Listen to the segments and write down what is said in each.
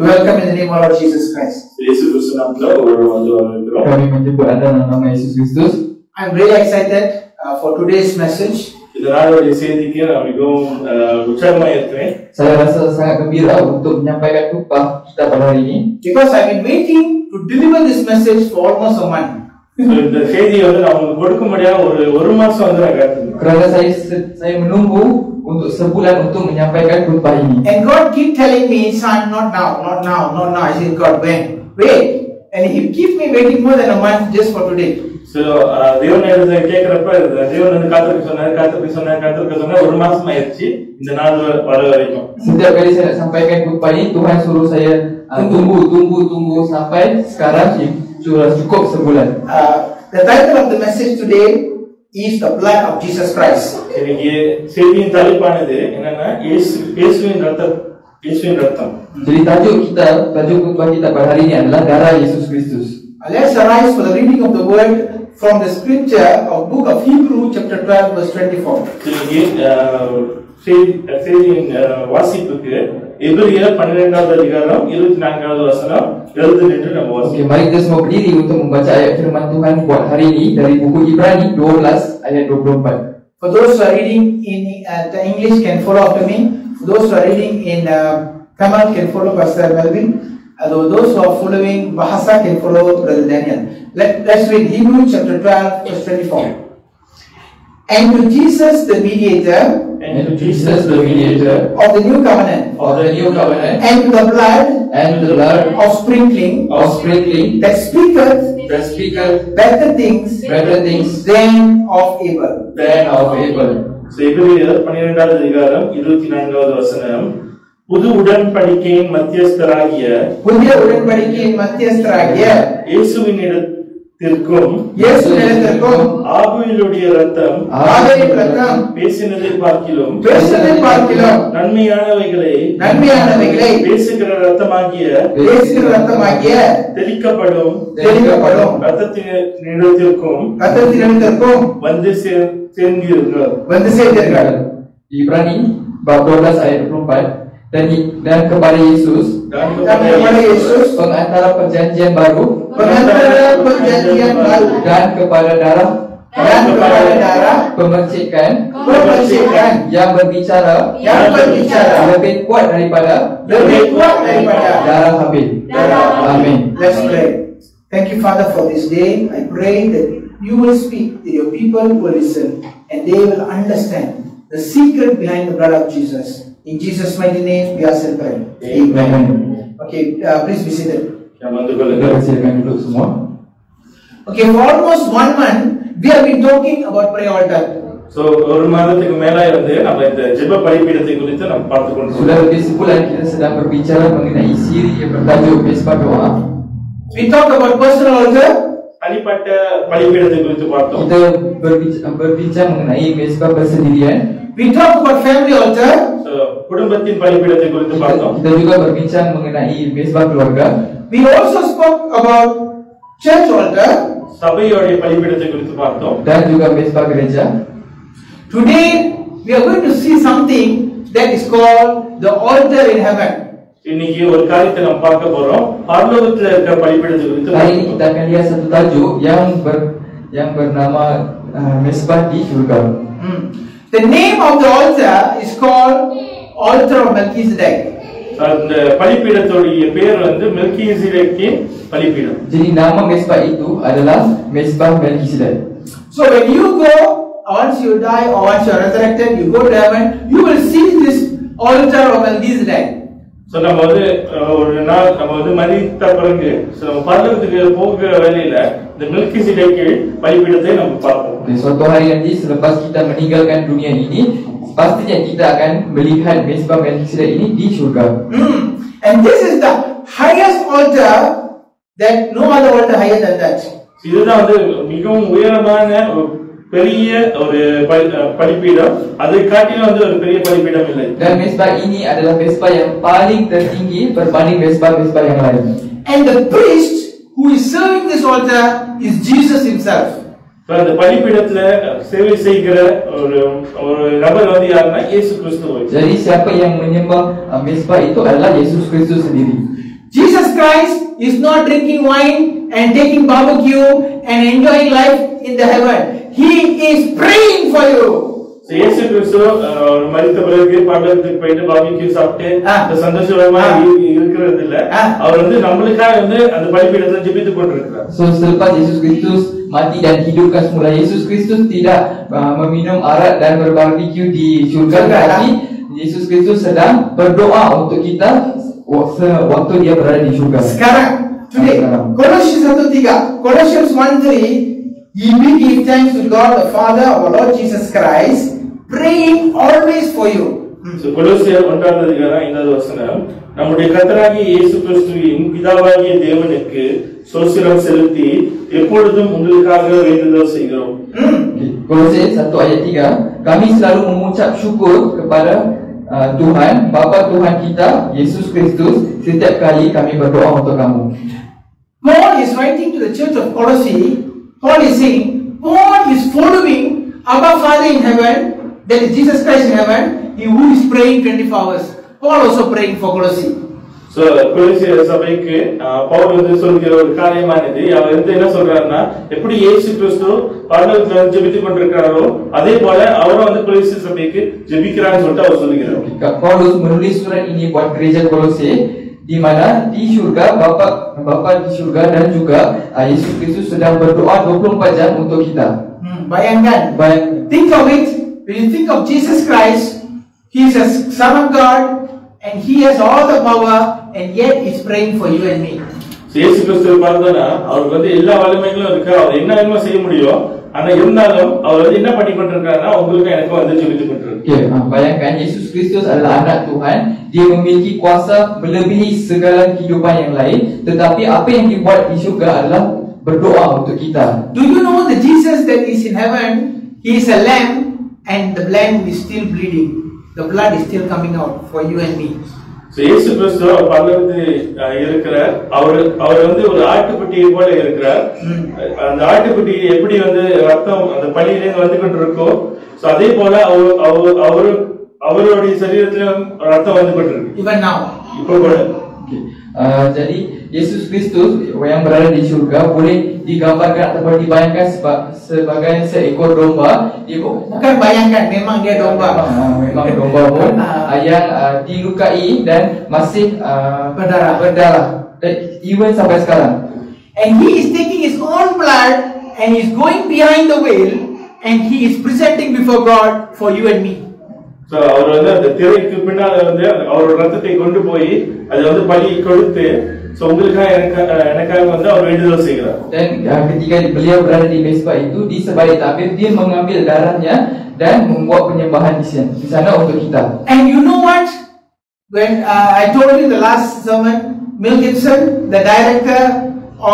to welcome in the name of Lord Jesus Christ. Kami menjemput anda dalam nama Yesus Kristus. I'm really excited for today's message. Saya rasa sangat gembira untuk menyampaikan khotbah kita pada hari ini. Because I've been waiting to deliver this message for almost a month. Kerana saya menunggu untuk sebulan untuk menyampaikan khotbah ini. And God keep telling me, son, not now. I said, God, when? Wait. And He keep me waiting more than a month just for today. So, தேவன் நேரத்தை கேட்கிறப்ப தேவன் வந்து காத்திருக்க சொன்னார் ஒரு மாசம் ஆயிடுச்சு இந்த நாள் வர வரைக்கும். Setiap kali saya nak sampaikan khotbah ini, Tuhan suruh saya tunggu sampai sekarang sudah cukup sebulan. The title of the message today is the blood of Jesus Christ. இன்னைக்கு செய்தியின் தலைப்பானது என்னன்னா இயேசுவின் ரத்தம். Jadi tajuk khotbah kita pada hari ini adalah darah Yesus Kristus. Let's arise for the reading of the word from the scripture of book of Hebrew chapter 12 verse 24. செய்தியின் வாசிப்புக்கு எபிரேயர் 12வது அதிகாரம் 24வது வசனம் எழுது என்று நம்ம வாசிப்போம். Okey, mari kita semua berdiri untuk membaca ayat firman Tuhan buat hari ini dari buku Ibrani 12 ayat 24. For those who are reading in the English can follow after me. For those who are reading in Tamil can follow Pastor Melvin. Those who are following Bahasa can follow Brother Daniel. Let's read Hebrews chapter 12 verse 24. And to Jesus the mediator of the new covenant, and to the blood of sprinkling that speaketh better things than of Abel. எபிரேயர் 12வது அதிகாரம் 24வது வசனம் புதிய உடன்படிக்கையின் மத்தியஸ்தராகிய இயேசுவினிடத்திற்கும் ஆபேலுடைய இரத்தம் பேசினதை பார்க்கிலும் நன்மையானவைகளை பேசுகிற இரத்தமாகிய தெளிக்கப்படும் இரத்தத்தினிடத்திற்கும் வந்து சேர்ந்தீர்கள். Ibrani bab 12 ayat 24. Dan kepada Yesus pengantara perjanjian baru dan kepada darah pemercikan yang berbicara lebih kuat daripada darah Habel. Amin. Let's pray. Thank you, Father, for this day. I pray that you will speak to your people who will listen, and they will understand the secret behind the blood of Jesus. In Jesus' mighty name, we are praying. Amen. Okay, please be seated. Okay, for almost 1 month, we have been talking about prayer altar. So, ஒரு மாதத்துக்கு மேலாய் வந்து நம்ம இந்த ஜெப பலிபீடத்தை குறித்து நாம் பார்த்துக் கொண்டிருக்கிறோம். Sudah lebih sebulan kita sedang berbicara mengenai siri yang bertajuk Mesbah Doa. We talk about personal altar. தனிப்பட்ட பலிபீடத்தை குறித்து பார்த்தோம். Kita berbincang mengenai mesbah persendirian. We talk about family altar. குடும்பத்தின் பலிபீடத்தை குறித்து பார்த்தோம். Kita juga berbincang mengenai mesbah keluarga. We also spoke about church altar. சபையோட பலிபீடத்தை குறித்து பார்த்தோம். Dan juga mesbah gereja. Today we are going to see something that is called the altar in heaven. இன்னைக்கு ஒரு காரியத்தை நாம் பார்க்க போறோம். பரலோகத்தில் இருக்கிற பலிபீடத்தை குறித்து. Hari ini kita akan lihat satu tajuk yang bernama mesbah di surga. The name of the altar is called Altar of Melchizedek. அந்த பலிபீடத்தோட பேர் வந்து மெல்கிசேதேக்கின் பலிபீடம். Jadi nama mesbah itu adalah mesbah Melchizedek. So when you go, once you die or once you are resurrected, you go to heaven, you will see this altar of Melchizedek. So நம்ம வந்து ஒரு நாள் நம்ம வந்து மரித்த பிறகு பரலோகத்துக்கு போகிற வேளையில இந்த மெல்கிசேதேக் பலிபீடத்தை நம்ம பார்ப்போம். Suatu hari nanti selepas kita meninggalkan dunia ini, pastinya kita akan melihat mesbah Melchizedek ini di surga. And this is the highest altar that no other altar higher than that. இதுதான் வந்து மிகவும் உயரமான பெரிய ஒரு பலிபீடம். அதை காட்டிலும் வந்து ஒரு பெரிய பலிபீடம் இல்லை. Dan mesbah ini adalah mesbah yang paling tertinggi berbanding mesbah-mesbah yang lain. And the priest who is serving this altar is Jesus himself. அந்த பலிபீடத்துல சேவை செய்கிற ஒரு நபர் வந்து யாருன்னா இயேசு கிறிஸ்து. Jadi siapa yang menyembah mesbah itu adalah Yesus Kristus sendiri. Jesus Christ is not drinking wine and taking barbecue and enjoying life in the heaven. He is praying for you. இயேசு கிறிஸ்து மரித்த பிறகு பரலோகத்துக்கு போயிட்டு பாபிக்யூ சாப்பிட்டு சந்தோஷமா இருக்கிறது இல்ல. அவர் வந்து நம்மளுக்காக வந்து அந்த பலிபீடத்தை ஜெபித்துக் கொண்டிருக்கிறார். So selepas Yesus Kristus mati dan hidupkan semula, Yesus Kristus tidak meminum arak dan berbarbecue di syurga, tetapi Yesus Kristus sedang berdoa untuk kita waktu dia berada di syurga. Sekarang, today, Colossians 1:3, Colossians 1:3, we give thanks to God the Father of our Lord Jesus Christ, praying always for you. So கொலோசியர் 1:5 நம்முடைய கர்த்தராகிய இயேசு கிறிஸ்துவின் பிதாவாகிய தேவனுக்கு ஸ்தோத்திரம் செலுத்தி எப்பொழுதும் உங்களுக்காக வேண்டுதல் செய்கிறோம். Kolose 1:3, kami selalu mengucap syukur kepada Tuhan, Bapa Tuhan kita, Yesus Kristus, setiap kali kami berdoa untuk kamu. Paul is writing to the church of Colossae. Paul is saying, Paul is following our Father in heaven, that is Jesus Christ in heaven, who is praying 24 hours. Paul also praying for Colossae. So கொலோசியர் சபைக்கு பவுல் வந்து சொல்கிற ஒரு காரியமானது, அவர் வந்து என்ன சொல்றாருன்னா, எப்படி இயேசு கிறிஸ்து பரலோகத்துல ஜெபித்துக் கொண்டிருக்கிறாரோ அதே போல அவரும் வந்து கொலோசியர் சபைக்கு ஜெபிக்கிறான்னு சொல்லிட்டு அவர் சொல்கிறார். Paulus menulis surat ini buat gereja Kolose, di mana di syurga Bapa di syurga dan juga Yesus Kristus sedang berdoa 24 jam untuk kita. Bayangkan. Think of it. When you think of Jesus Christ, He is a Son of God and He has all the power, and yet He is praying for you and me. இயேசு கிறிஸ்துவை பார்த்தோன்னா அவருக்கு வந்து எல்லா வல்லமைகளும் இருக்கு, அவர் என்ன வேணுமோ செய்ய முடியும். ஆனா இருந்தாலும் அவர் வந்து என்ன பண்ணி கொண்டிருக்காருன்னா உங்களுக்கு எனக்கு வந்து ஜெபித்துக் கொண்டிருக்காரு. Bayangkan Yesus Kristus adalah anak Tuhan, dia memiliki kuasa melebihi segala kehidupan yang lain, tetapi apa yang dibuat di syurga adalah berdoa untuk kita. Do you know the Jesus that is in heaven? He is a lamb and the lamb is still bleeding. The blood is still coming out for you and me. So இயேசு கிறிஸ்து பரலோகத்தில் இருக்கிறார். அவர் வந்து ஒரு ஆட்டுக்குட்டியை போல இருக்கிறார். அந்த ஆட்டுக்குட்டி எப்படி வந்து ரத்தம் அந்த பலியிலிருந்து வந்து கொண்டிருக்கோ, சோ அதே போல அவருடைய சரீரத்திலும் ரத்தம் வந்து கொண்டிருக்கு. Even now. இப்போ கூட. Jadi Yesus Kristus yang berada di syurga boleh digambarkan ataupun dibayangkan sebagai seekor domba. Dia bukan bayangkan, memang dia domba. Memang domba pun yang dilukai dan masih berdarah. Even sampai sekarang. And he is taking his own blood and he is going behind the veil and he is presenting before God for you and me. So அவர் வந்து அந்த திரைக்கு பின்னால வந்து அவரோட ரத்தத்தை கொண்டு போய் அதை வந்து பலி கொடுத்து, so உங்களுக்காக எனக்காக வந்து அவர் வேண்டுதல் செய்கிறார். Dan ketika beliau berada di mezbah itu, di sebalik tabir dia mengambil darahnya dan membuat penyembahan di sana untuk kita. And you know what? When I told you the last sermon, Mel Gibson, the director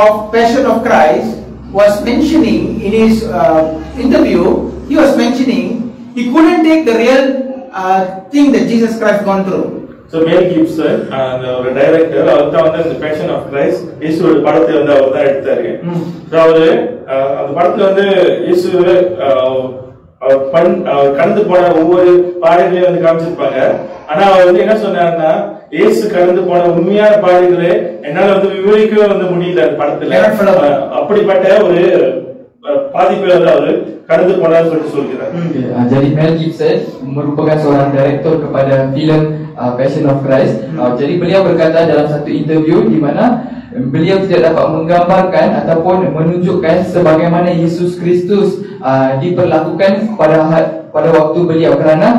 of Passion of Christ, was mentioning in his interview, he was mentioning he couldn't take the real thing that Jesus Christ gone through. So Mel Gibson, ஒரு டைரக்டர், அவர் தான் வந்து அந்த fashion of Christ இயேசுவோட படத்தை வந்து அவர் தான் எடுத்தாரு. ஸோ அவரு அந்த படத்துல வந்து இயேசுவை அவர் கடந்து போன ஒவ்வொரு பாடல்களையும் வந்து காமிச்சிருப்பாங்க. ஆனா அவர் வந்து என்ன சொன்னாருன்னா, இயேசு கடந்து போன உண்மையான பாடல்களை என்னால வந்து விவரிக்கவே வந்து முடியல அந்த படத்துல. அப்படிப்பட்ட ஒரு பாதிப்பை வந்து அவர் கடந்து போனார்னு சொல்கிறார். Jadi Mel Gibson merupakan seorang direktur kepada filem Passion of Christ. Jadi beliau berkata dalam satu interview di mana beliau tidak dapat menggambarkan ataupun menunjukkan sebagaimana Yesus Kristus diperlakukan pada waktu beliau, kerana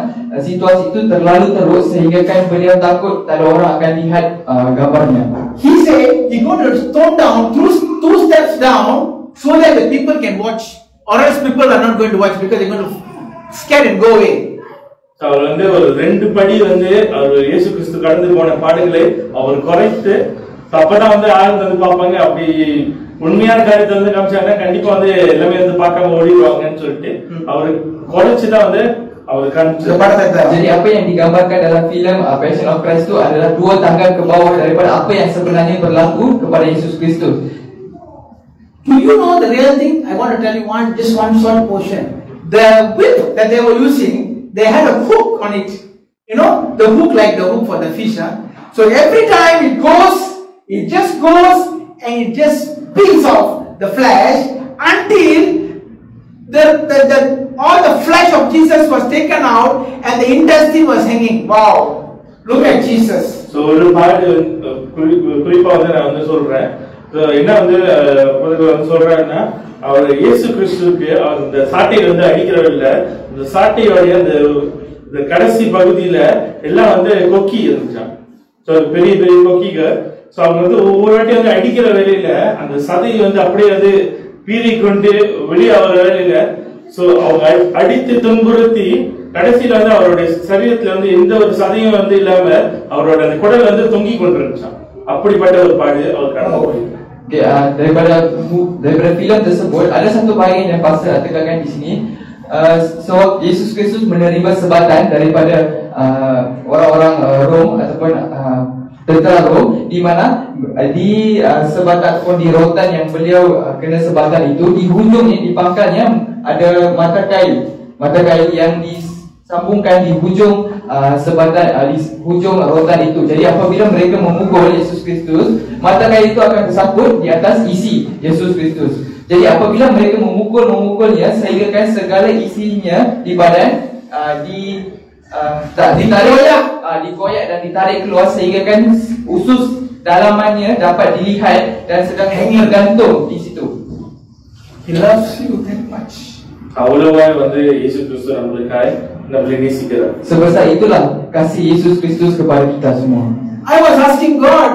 situasi itu terlalu teruk sehingga kan beliau takut tak ada orang akan lihat gambarnya. He said he going to stone down two steps down so that the people can watch, or else people are not going to watch because they're going to scared and go away. அவர் வந்து ஒரு 2 படி வந்து அவர் இயேசு கிறிஸ்து கடந்து போன பாடுகளை அவர் குறைத்து, அப்பதான் வந்து ஆழ்ந்து வந்து பார்ப்பாங்க. அப்படி உண்மையான காரியத்தை வந்து காமிச்சாங்கன்னா கண்டிப்பா வந்து எல்லாமே வந்து பார்க்காம ஓடிடுவாங்கன்னு சொல்லிட்டு அவர் குறைச்சுதான் வந்து அவர் காமிச்சார். Jadi apa yang digambarkan dalam filem Passion of Christ itu adalah 2 tangga ke bawah daripada apa yang sebenarnya berlaku kepada Yesus Kristus. Do you know the real thing? I want to tell you just one short portion. The whip that they were using, they had a hook on it. You know, the hook like the hook for the fish. So every time it goes, It just goes and it just peels off the flesh until all the flesh of Jesus was taken out and the intestine was hanging. Wow! Look at Jesus. So ஒரு பாடு குறிப்பா வந்து நான் வந்து சொல்றேன். என்ன வந்து சொல்றேன்னா, அவர் இயேசு கிறிஸ்துவுக்கு அந்த சாட்டையை வந்து அடிக்கிறவில்ல, இந்த சாட்டையோடைய அந்த கடைசி பகுதியில எல்லாம் வந்து கொக்கி இருந்துச்சான். ஸோ பெரிய பெரிய கொக்கிகள். ஸோ அவங்க வந்து ஒவ்வொரு வாட்டி வந்து அடிக்கிற வேலையில அந்த சதையை வந்து அப்படியே வந்து பீறிக்கொண்டு வெளியாகிற வேலையில ஸோ அவங்க அடித்து துன்புறுத்தி கடைசியில வந்து அவருடைய சரீரத்துல வந்து எந்த ஒரு சதையும் வந்து இல்லாம அவரோட அந்த குடல் வந்து தொங்கி கொண்டிருந்துச்சான். அப்படிப்பட்ட ஒரு பாடு அவர் கடந்து போயிருக்கார். Okay, daripada filem tersebut ada satu bahagian yang pastor tekankan di sini. So Yesus Kristus menerima sebatan daripada orang-orang Rom ataupun tentera Rom, di mana di sebatan ataupun di rotan yang beliau kena sebatan itu, di hujungnya, di pangkalnya ada mata kayu yang disambungkan di hujung sebatan, di hujung rotan itu. Jadi apabila mereka memukul Yesus Kristus, mata kayu itu akan tersangkut di atas isi Yesus Kristus. Jadi apabila mereka memukulnya sehingga segala isinya di badan dikoyak dan ditarik keluar sehingga kan usus dalamannya dapat dilihat dan sedang tergantung di situ. He loves you that much. அவ்வளவாய் வந்து இயேசு கிறிஸ்து நம்மளை நேசிக்கிறார். Sebesar itulah kasih Yesus Kristus kepada kita semua. I was asking God,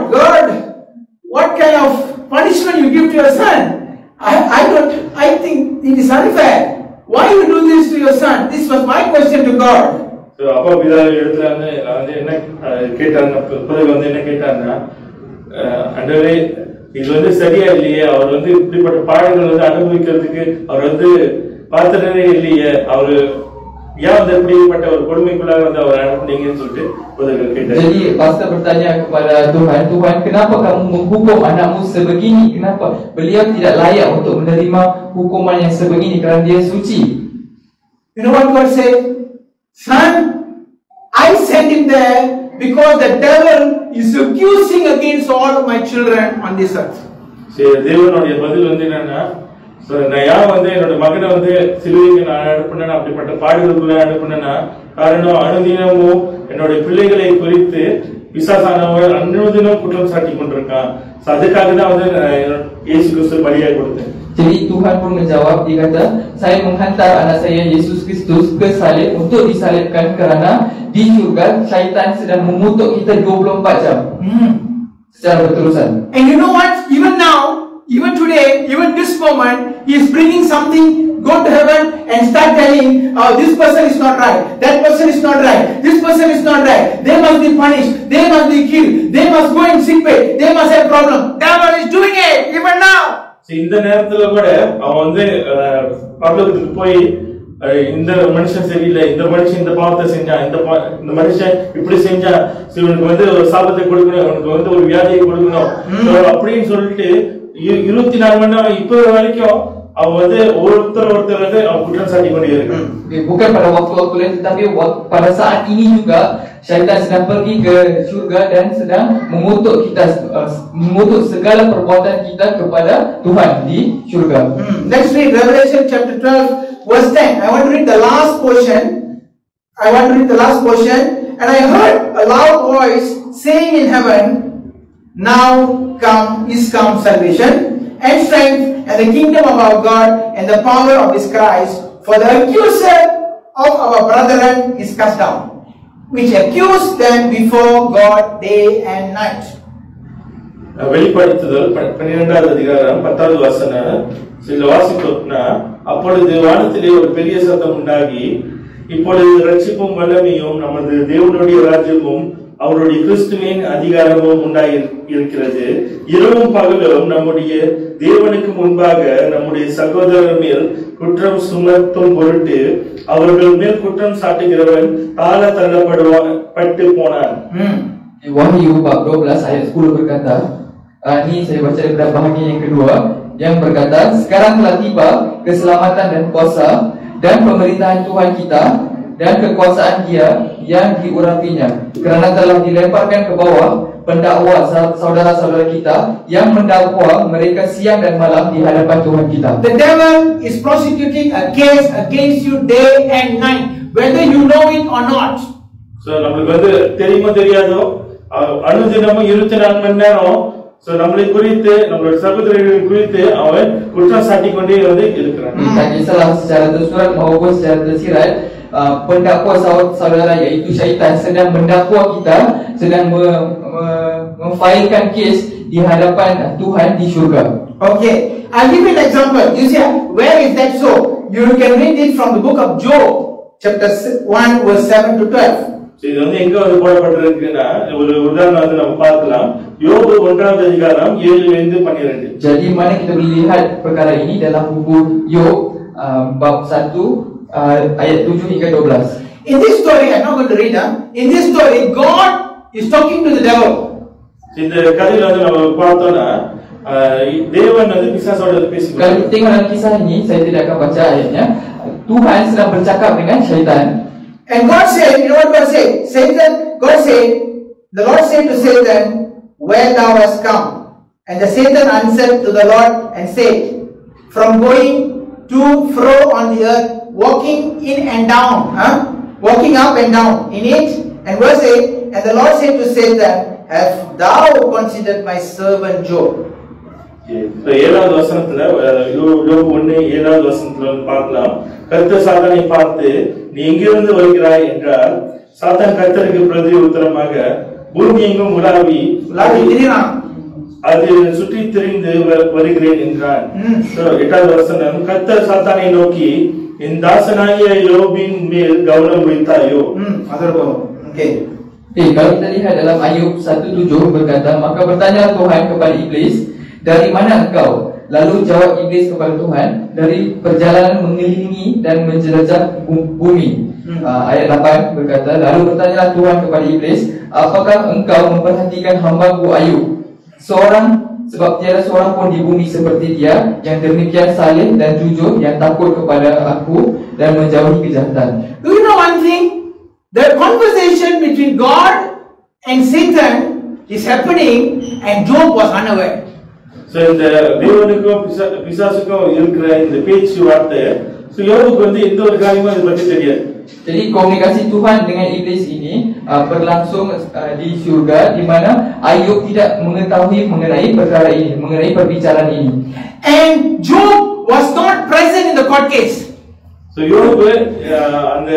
what kind of punishment you give to your son? I think it is unfair. Why you do this to your son? This was my question to God. So அப்பா பிதா இடத்துல வந்து நான் வந்து என்ன கேட்டாங்க, பிறகு வந்து என்ன கேட்டாங்கன்னா, ஆண்டவரே இது வந்து சரியா இல்லையே, அவர் வந்து இப்படிப்பட்ட பாடங்கள் வந்து அனுபவிக்கிறதுக்கு அவர் வந்து பார்த்ததே இல்லையே, அவரு ஏன் வந்து இப்படிப்பட்ட ஒரு கொடுமைக்குள்ளாக வந்து அவர் அனுப்புனீங்கன்னு சொல்லிட்டு கேட்டார். Jadi pastor bertanya kepada Tuhan, kenapa kamu menghukum anakmu sebegini? Kenapa beliau tidak layak untuk menerima hukuman yang sebegini kerana dia suci? You know what God said? Son, I sent him there because the devil is accusing against all of my children on this earth. சரி, தேவனுடைய பதில் வந்து என்னன்னா, நான் யார் வந்து என்னோட மகனை வந்து சிலுவைக்கு நான் அனுப்புனேன், அப்படிப்பட்ட பாடுகளுக்குள்ள அனுப்புனேன்னா காரணம் அனுதினமும் என்னுடைய பிள்ளைகளை குறித்து பிசாசானவர் அனுதினம் குற்றம் சாட்டி கொண்டிருக்கான். அதுக்காக தான் வந்து இயேசு கிறிஸ்து பலியாக கொடுத்தேன். Jadi Tuhan pun menjawab, dia kata, saya menghantar anak saya Yesus Kristus ke salib untuk disalibkan kerana di syurga syaitan sedang mengutuk kita 24 jam secara berterusan. And you know what? Even now, even today, even this moment, he is bringing something, go to heaven and start telling, oh, this person is not right, that person is not right, this person is not right, they must be punished, they must be killed, they must go in sick bed, they must have problem. Devil is doing it, even now. இந்த நேரத்துல கூட அவன் வந்து பரலோகத்துக்கு போய் இந்த மனுஷன் சரியில்லை, இந்த மனுஷன் இந்த பாவத்தை செஞ்சான், இந்த மனுஷன் இப்படி செஞ்சா, இவனுக்கு வந்து ஒரு சாபத்தை கொடுக்கணும், இவனுக்கு வந்து ஒரு வியாதியை கொடுக்கணும் அப்படின்னு சொல்லிட்டு 24 மணி நேரம் இப்ப வரைக்கும் அவன் வந்து ஒருத்தர் வந்து அவன் குற்றம் சாட்டி கொண்டே இருக்கான். Bukan pada waktu-waktu lain, tetapi pada saat ini juga syaitan sedang pergi ke syurga dan sedang mengutuk kita, mengutuk segala perbuatan kita kepada Tuhan di syurga. Let's read Revelation chapter 12 verse 10. I want to read the last portion. And I heard a loud voice saying in heaven, now is come salvation and strength and the kingdom of our God and the power of his Christ, for the accuser of our brethren is cast down, which accused them before God day and night. வெளிப்படுத்துதல் 12வது அதிகாரம் 10வது வசனம் சில வாசித்தோம்னா, அப்பொழுது வானத்திலே ஒரு பெரிய சத்தம் உண்டாகி, இப்பொழுது ரட்சிப்பும் வல்லமையும் நமது தேவனுடைய ராஜ்யமும் அவருடைய கிறிஸ்துவின் அதிகாரமும் உண்டாயிருக்கிறது. இரவும் பகலும் நம்முடைய தேவனுக்கு முன்பாக நம்முடைய சகோதரர் மேல் குற்றம் சுமத்தும் பொருட்டு அவர்கள் மேல் குற்றம் சாட்டுகிறவன் தாழ தள்ளப்பட்டு போனான். Wahyu bab 12 ayat 10 berkata, ini saya baca daripada bahagian yang kedua yang berkata, sekarang telah tiba keselamatan dan kuasa dan pemerintahan Tuhan kita dan kekuasaan dia yang diurapinya, kerana telah dilemparkan ke bawah pendakwa saudara-saudara kita yang mendakwa mereka siang dan malam di hadapan Tuhan kita. The devil is prosecuting a case against you day and night, whether you know it or not. So நம்மளுக்கு வந்து தெரியுமோ தெரியாதோ அனுதினமும் 24 மணி நேரம் நம்மளை குறித்து நம்மளுடைய சகோதரர்கள் குறித்து அவன் குற்றம் சாட்டி கொண்டே வந்து இருக்கிறான். Tak kisahlah secara tersurat maupun secara tersirat, pendakwa saudara iaitu syaitan sedang mendakwa kita, sedang memfailkan kes di hadapan Tuhan di syurga. Okay, I'll give you an example. You see, where is that so? You can read it from the book of Job, chapter 1, verse 7 to 12. இது வந்து எங்க வந்து போடப்பட்டிருக்குன்னா ஒரு உதாரணம் வந்து நம்ம பார்க்கலாம். யோபு 1வது அதிகாரம் 7-12. Jadi mana kita boleh lihat perkara ini dalam buku Yob bab 1 ayat 7 hingga 12. In this story, I'm not going to read. In this story, God is talking to the devil. இந்த கதையில வந்து நம்ம பார்த்தோம்னா தேவன் வந்து பிசாசோட பேசிக்கிறார். Kalau kita tengok dalam kisah ini, saya tidak akan baca ayatnya. Tuhan sedang bercakap dengan syaitan. And God said, you know what God said? God said, the Lord said to Satan, where thou hast come. And the Satan answered to the Lord and said, from going to fro on the earth, walking in and down, walking up and down in it. And verse 8, and the Lord said to Satan, have thou considered my servant Job? So 7வது வசனத்துல யோபு 1:7வது வசனத்துல பார்க்கலாம். கர்த்தர் சாத்தானை பார்த்து நீ எங்கிருந்து வருகிறாய் என்றால், சாத்தான் கர்த்தருக்கு பிரதி உத்தரமாக பூமி எங்கும் உலாவி அது சுற்றி திரிந்து வருகிறேன் என்றான். 8வது வசனம், கர்த்தர் சாத்தானை நோக்கி என் தாசனாகிய யோபின் மேல் கவனம் வைத்தாயோ. Kalau kita lihat dalam Ayub 1:7 berkata, maka bertanya Tuhan kepada iblis, dari mana engkau? Lalu jawab iblis kepada Tuhan, dari perjalanan mengelilingi dan menjelajah bumi. Ayat 8 berkata, lalu bertanyalah Tuhan kepada iblis, apakah engkau memperhatikan hamba-Ku Ayub? Sebab tiada seorang pun di bumi seperti dia, yang demikian saleh dan jujur, yang takut kepada Aku dan menjauhi kejahatan. Do you know one thing? The conversation between God and Satan is happening, and Job was unaware. So இந்த தேவனுக்கும் பிசாசுக்கும் இருக்கிற இந்த பேச்சு வார்த்தை யோபுக்கு வந்து எந்த ஒரு காரியமும் அதை பற்றி தெரியாது. Jadi komunikasi Tuhan dengan iblis ini berlangsung di syurga, di mana Ayub tidak mengetahui mengenai perkara ini, mengenai perbicaraan ini. And Job was not present in the court case. So யோபு அந்த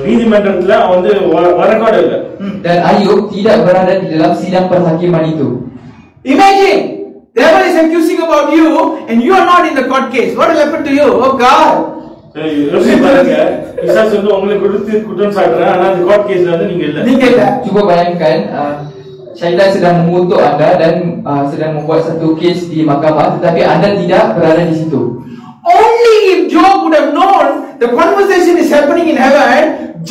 நீதிமன்றத்துல வந்து வரக்கூட இல்லை. Dan Ayub tidak berada di dalam sidang perhakiman itu. Imagine, devil is accusing about you and you are not in the court case. What will happen to you? Oh God! யோசிச்சு பாருங்க, பிசாசு வந்து உங்களை கொடுத்து குற்றம் சாட்டுறேன், ஆனா அந்த கோர்ட் கேஸ்ல வந்து நீங்க இல்ல. Cuba bayangkan, syaitan sedang mengutuk anda dan sedang membuat satu kes di mahkamah, tetapi anda tidak berada di situ. Only if Job would have known the conversation is happening in heaven,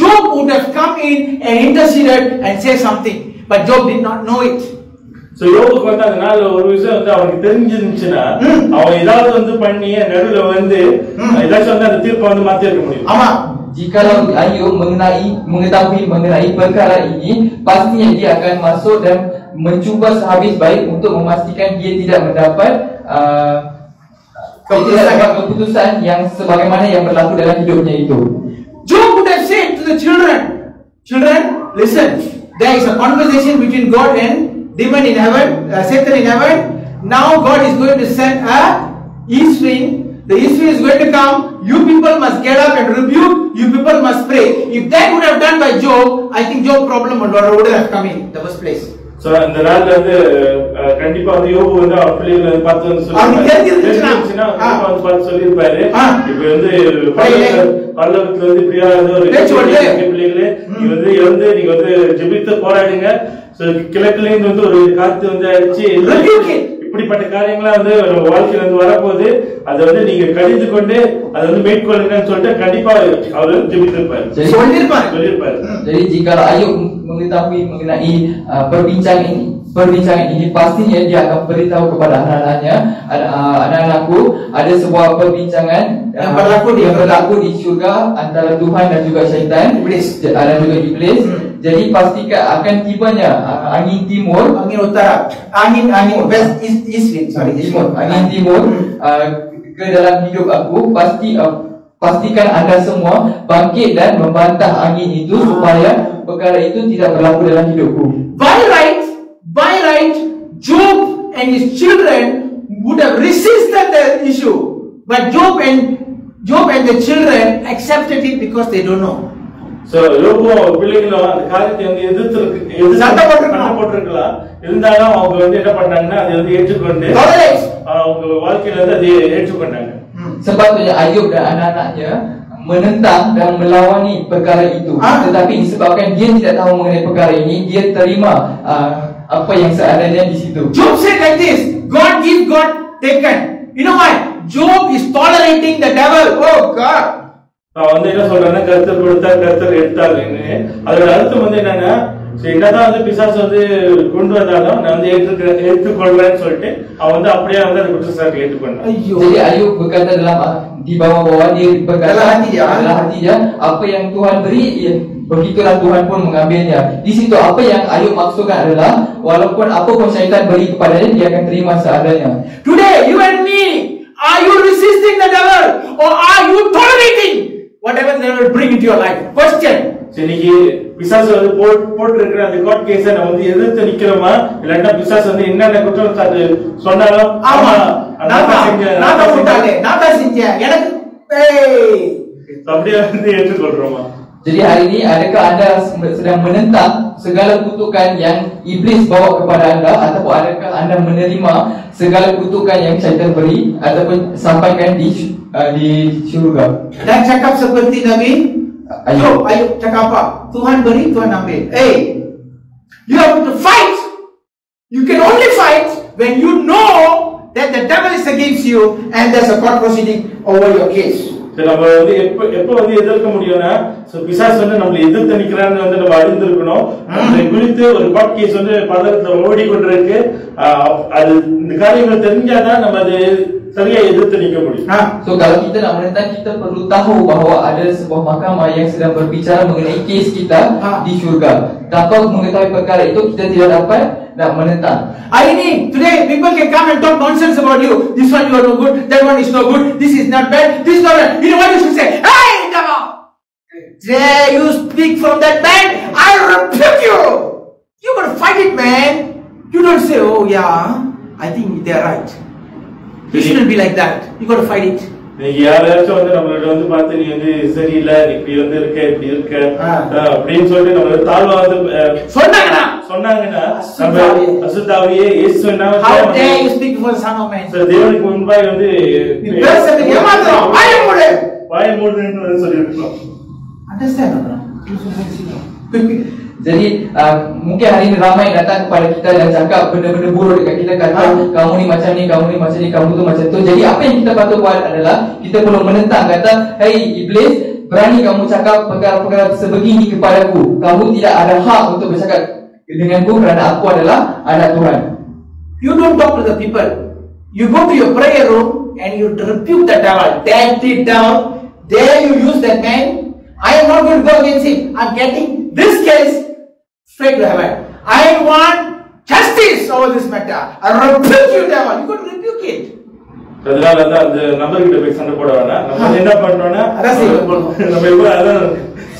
Job would have come in and interceded and said something. But Job did not know it. So யோபுக்கு வந்து அந்த நாள் ஒரு விஷயம் வந்து அவனுக்கு தெரிஞ்சிருந்துச்சுன்னா அவன் ஏதாவது வந்து பண்ணி நடுவுல வந்து ஏதாச்சும் வந்து அந்த தீர்ப்பை வந்து மாத்தி இருக்க முடியும். ஆமா, jikalau Ayub mengetahui mengenai perkara ini, pastinya dia akan masuk dan mencuba sehabis baik untuk memastikan dia tidak mendapat keputusan yang sebagaimana yang berlaku dalam hidupnya itu. Job would have said to the children, listen, there is a conversation between God and demon in heaven, Satan in heaven. Now God is going to send a east wind. The east wind is going to come. You people must get up and rebuke. You people must pray. If that would have done by Job, I think Job problem would have come in the first place. So அந்த நாள்ல வந்து கண்டிப்பா வந்து யோபு வந்து அவர் பிள்ளைகளை வந்து பார்த்து வந்து சொல்லிருப்பாரு. பார்த்து சொல்லிருப்பாரு, இப்ப வந்து பல்லவத்துல வந்து இப்படியா ஒரு பிள்ளைகளே நீ வந்து இருந்து நீங்க வந்து ஜெபித்து போராடுங்க. கிழக்குல இருந்து வந்து ஒரு காத்து வந்து அடிச்சு இப்படிப்பட்ட காரியங்களா வந்து வாழ்க்கையில வந்து வரப்போகுது, அதை வந்து நீங்க கடிந்து கொண்டு அதை வந்து மேற்கொள்ளுங்கன்னு சொல்லிட்டு கண்டிப்பா அவர் ஜெபித்திருப்பாரு, சொல்லிருப்பாரு. Jadi jika Ayub mengetahui mengenai perbincangan ini, perbincangan ini, pastinya dia akan beritahu kepada anak-anakku ada sebuah perbincangan yang berlaku di syurga antara Tuhan dan juga syaitan, Iblis. dan juga iblis. Jadi pastikan akan tibanya angin timur, angin utara, angin west, east wind, sorry, timur, angin timur ke dalam hidup aku. Pastikan anda semua bangkit dan membantah angin itu supaya perkara itu tidak berlaku dalam hidupku. By right, Job and his children would have resisted the issue, but Job and the children accepted it because they don't know. So, யோபுவும் பிள்ளைகளும் அந்த காரியத்தை வந்து எதிர்த்து சண்டை போட்டிருக்கலாம். இருந்தாலும் அவங்க வந்து என்ன பண்ணாங்கன்னா அதை வந்து ஏற்றுக்கொண்டு அவங்க வாழ்க்கையில வந்து அதை ஏற்றுக்கொண்டாங்க. Sepatutnya Ayub dan anak-anaknya menentang dan melawani perkara itu. Tetapi disebabkan dia tidak tahu mengenai perkara ini, dia terima apa yang seadanya di situ. Job said like this, God give, God taken. You know why? Job is tolerating the devil. Oh God. நான் வந்து என்ன சொல்றேன்னா கர்த்தர் கொடுத்தார், கர்த்தர் எடுத்தாருன்னு. அதோட அர்த்தம் வந்து என்னன்னா, என்னதான் வந்து பிசாசு வந்து கொண்டு வந்தாலும் நான் வந்து ஏற்றுக்கொள்றேன்னு சொல்லிட்டு அவன் வந்து அப்படியே வந்து அந்த குற்றச்சாட்டை ஏற்றுக்கொண்டான். Jadi Ayub berkata dalam di bawah-bawah dia berkata dalam hati dia, apa yang Tuhan beri, begitulah Tuhan pun mengambilnya. Di situ apa yang Ayub maksudkan adalah walaupun apa pun syaitan beri kepadanya, dia akan terima seadanya. Today you and me, are you resisting the devil or are you tolerating whatever the devil bring into your life? Question. இன்னைக்கு பிசாசு வந்து போட்டிருக்கிற அந்த கோர்ட் கேஸை நம்ம வந்து எதிர்த்து நிக்கிறோமா, இல்லன்னா பிசாசு வந்து என்னென்ன குற்றம் சாட்டு சொன்னாலும் ஆமா நான் தான் செஞ்சேன் எனக்கு அப்படியே வந்து ஏற்றுக்கொள்றோமா? Jadi hari ini adakah anda sedang menentang segala kutukan yang iblis bawa kepada anda, ataupun adakah anda menerima segala kutukan yang syaitan beri ataupun sampaikan di syurga? Dan cakap seperti Nabi Ayub cakap apa? Tuhan beri, Tuhan ambil. You have to fight. You can only fight when you know that the devil is against you and there's a court proceeding over your case. நம்ம வந்து எப்ப வந்து எதிர்க்க முடியும்னா, பிசாசு வந்து நம்மளை எதிர்த்து நிக்கிறான்னு வந்து நம்ம அறிந்திருக்கணும். அதை குறித்து ஒரு கோர்ட் கேஸ் வந்து பதத்துல ஓடிக்கொண்டிருக்கு. அது இந்த காரியங்கள் தெரிஞ்சாதான் நம்ம அது சரியா எதிர்த்து நிக்க முடியும். So kalau kita nak menentang, kita perlu tahu bahawa ada sebuah mahkamah yang sedang berbicara mengenai kes kita di syurga. Tanpa mengetahui perkara itu, kita tidak dapat nak menentang. Hari ini, today people can come and talk nonsense about you. This one you are no good, that one is no good, this is not bad, this is not bad. You know what you should say? Hey, devil! Dare you speak from that man? I rebuke you! You gotta fight it, man. You don't say, oh yeah, I think they're right. You shouldn't be like that. You got to fight it. நீங்க யாராச்சும் வந்து நம்மளோட வந்து பார்த்து நீ வந்து சரியில்லை, நீ இப்படி வந்து இருக்க இப்படி இருக்க அப்படின்னு சொல்லிட்டு நம்ம தாழ்வா வந்து சொன்னாங்கன்னா அசுத்தாவியே இயேசு என்ன How dare you speak before the Son of Man? தேவனுக்கு முன்பாக வந்து வாயை மூடுன்னு சொல்லியிருக்கோம். Understand? Jadi mungkin hari ini ramai datang kepada kita dan cakap benda-benda buruk dekat kita, kata kamu ni macam ni, kamu ni macam ni, kamu tu macam tu. Jadi apa yang kita patut buat adalah kita perlu menentang, kata, hey iblis, berani kamu cakap perkara-perkara sebegini kepadaku. Kamu tidak ada hak untuk bercakap denganku kerana aku adalah anak Tuhan. You don't talk to the people. You go to your prayer room and you rebuke the devil. Tear it down. Dare you use that man? I am not going to go against him. I am getting this case straight to heaven. I want justice over this matter. I rebuke you, devil. You got to rebuke it. அதனால தான் அந்த நபர்கிட்ட போய் சண்டை போட வேணாம். நம்ம என்ன பண்றோம்னா நம்ம இப்போ அதான்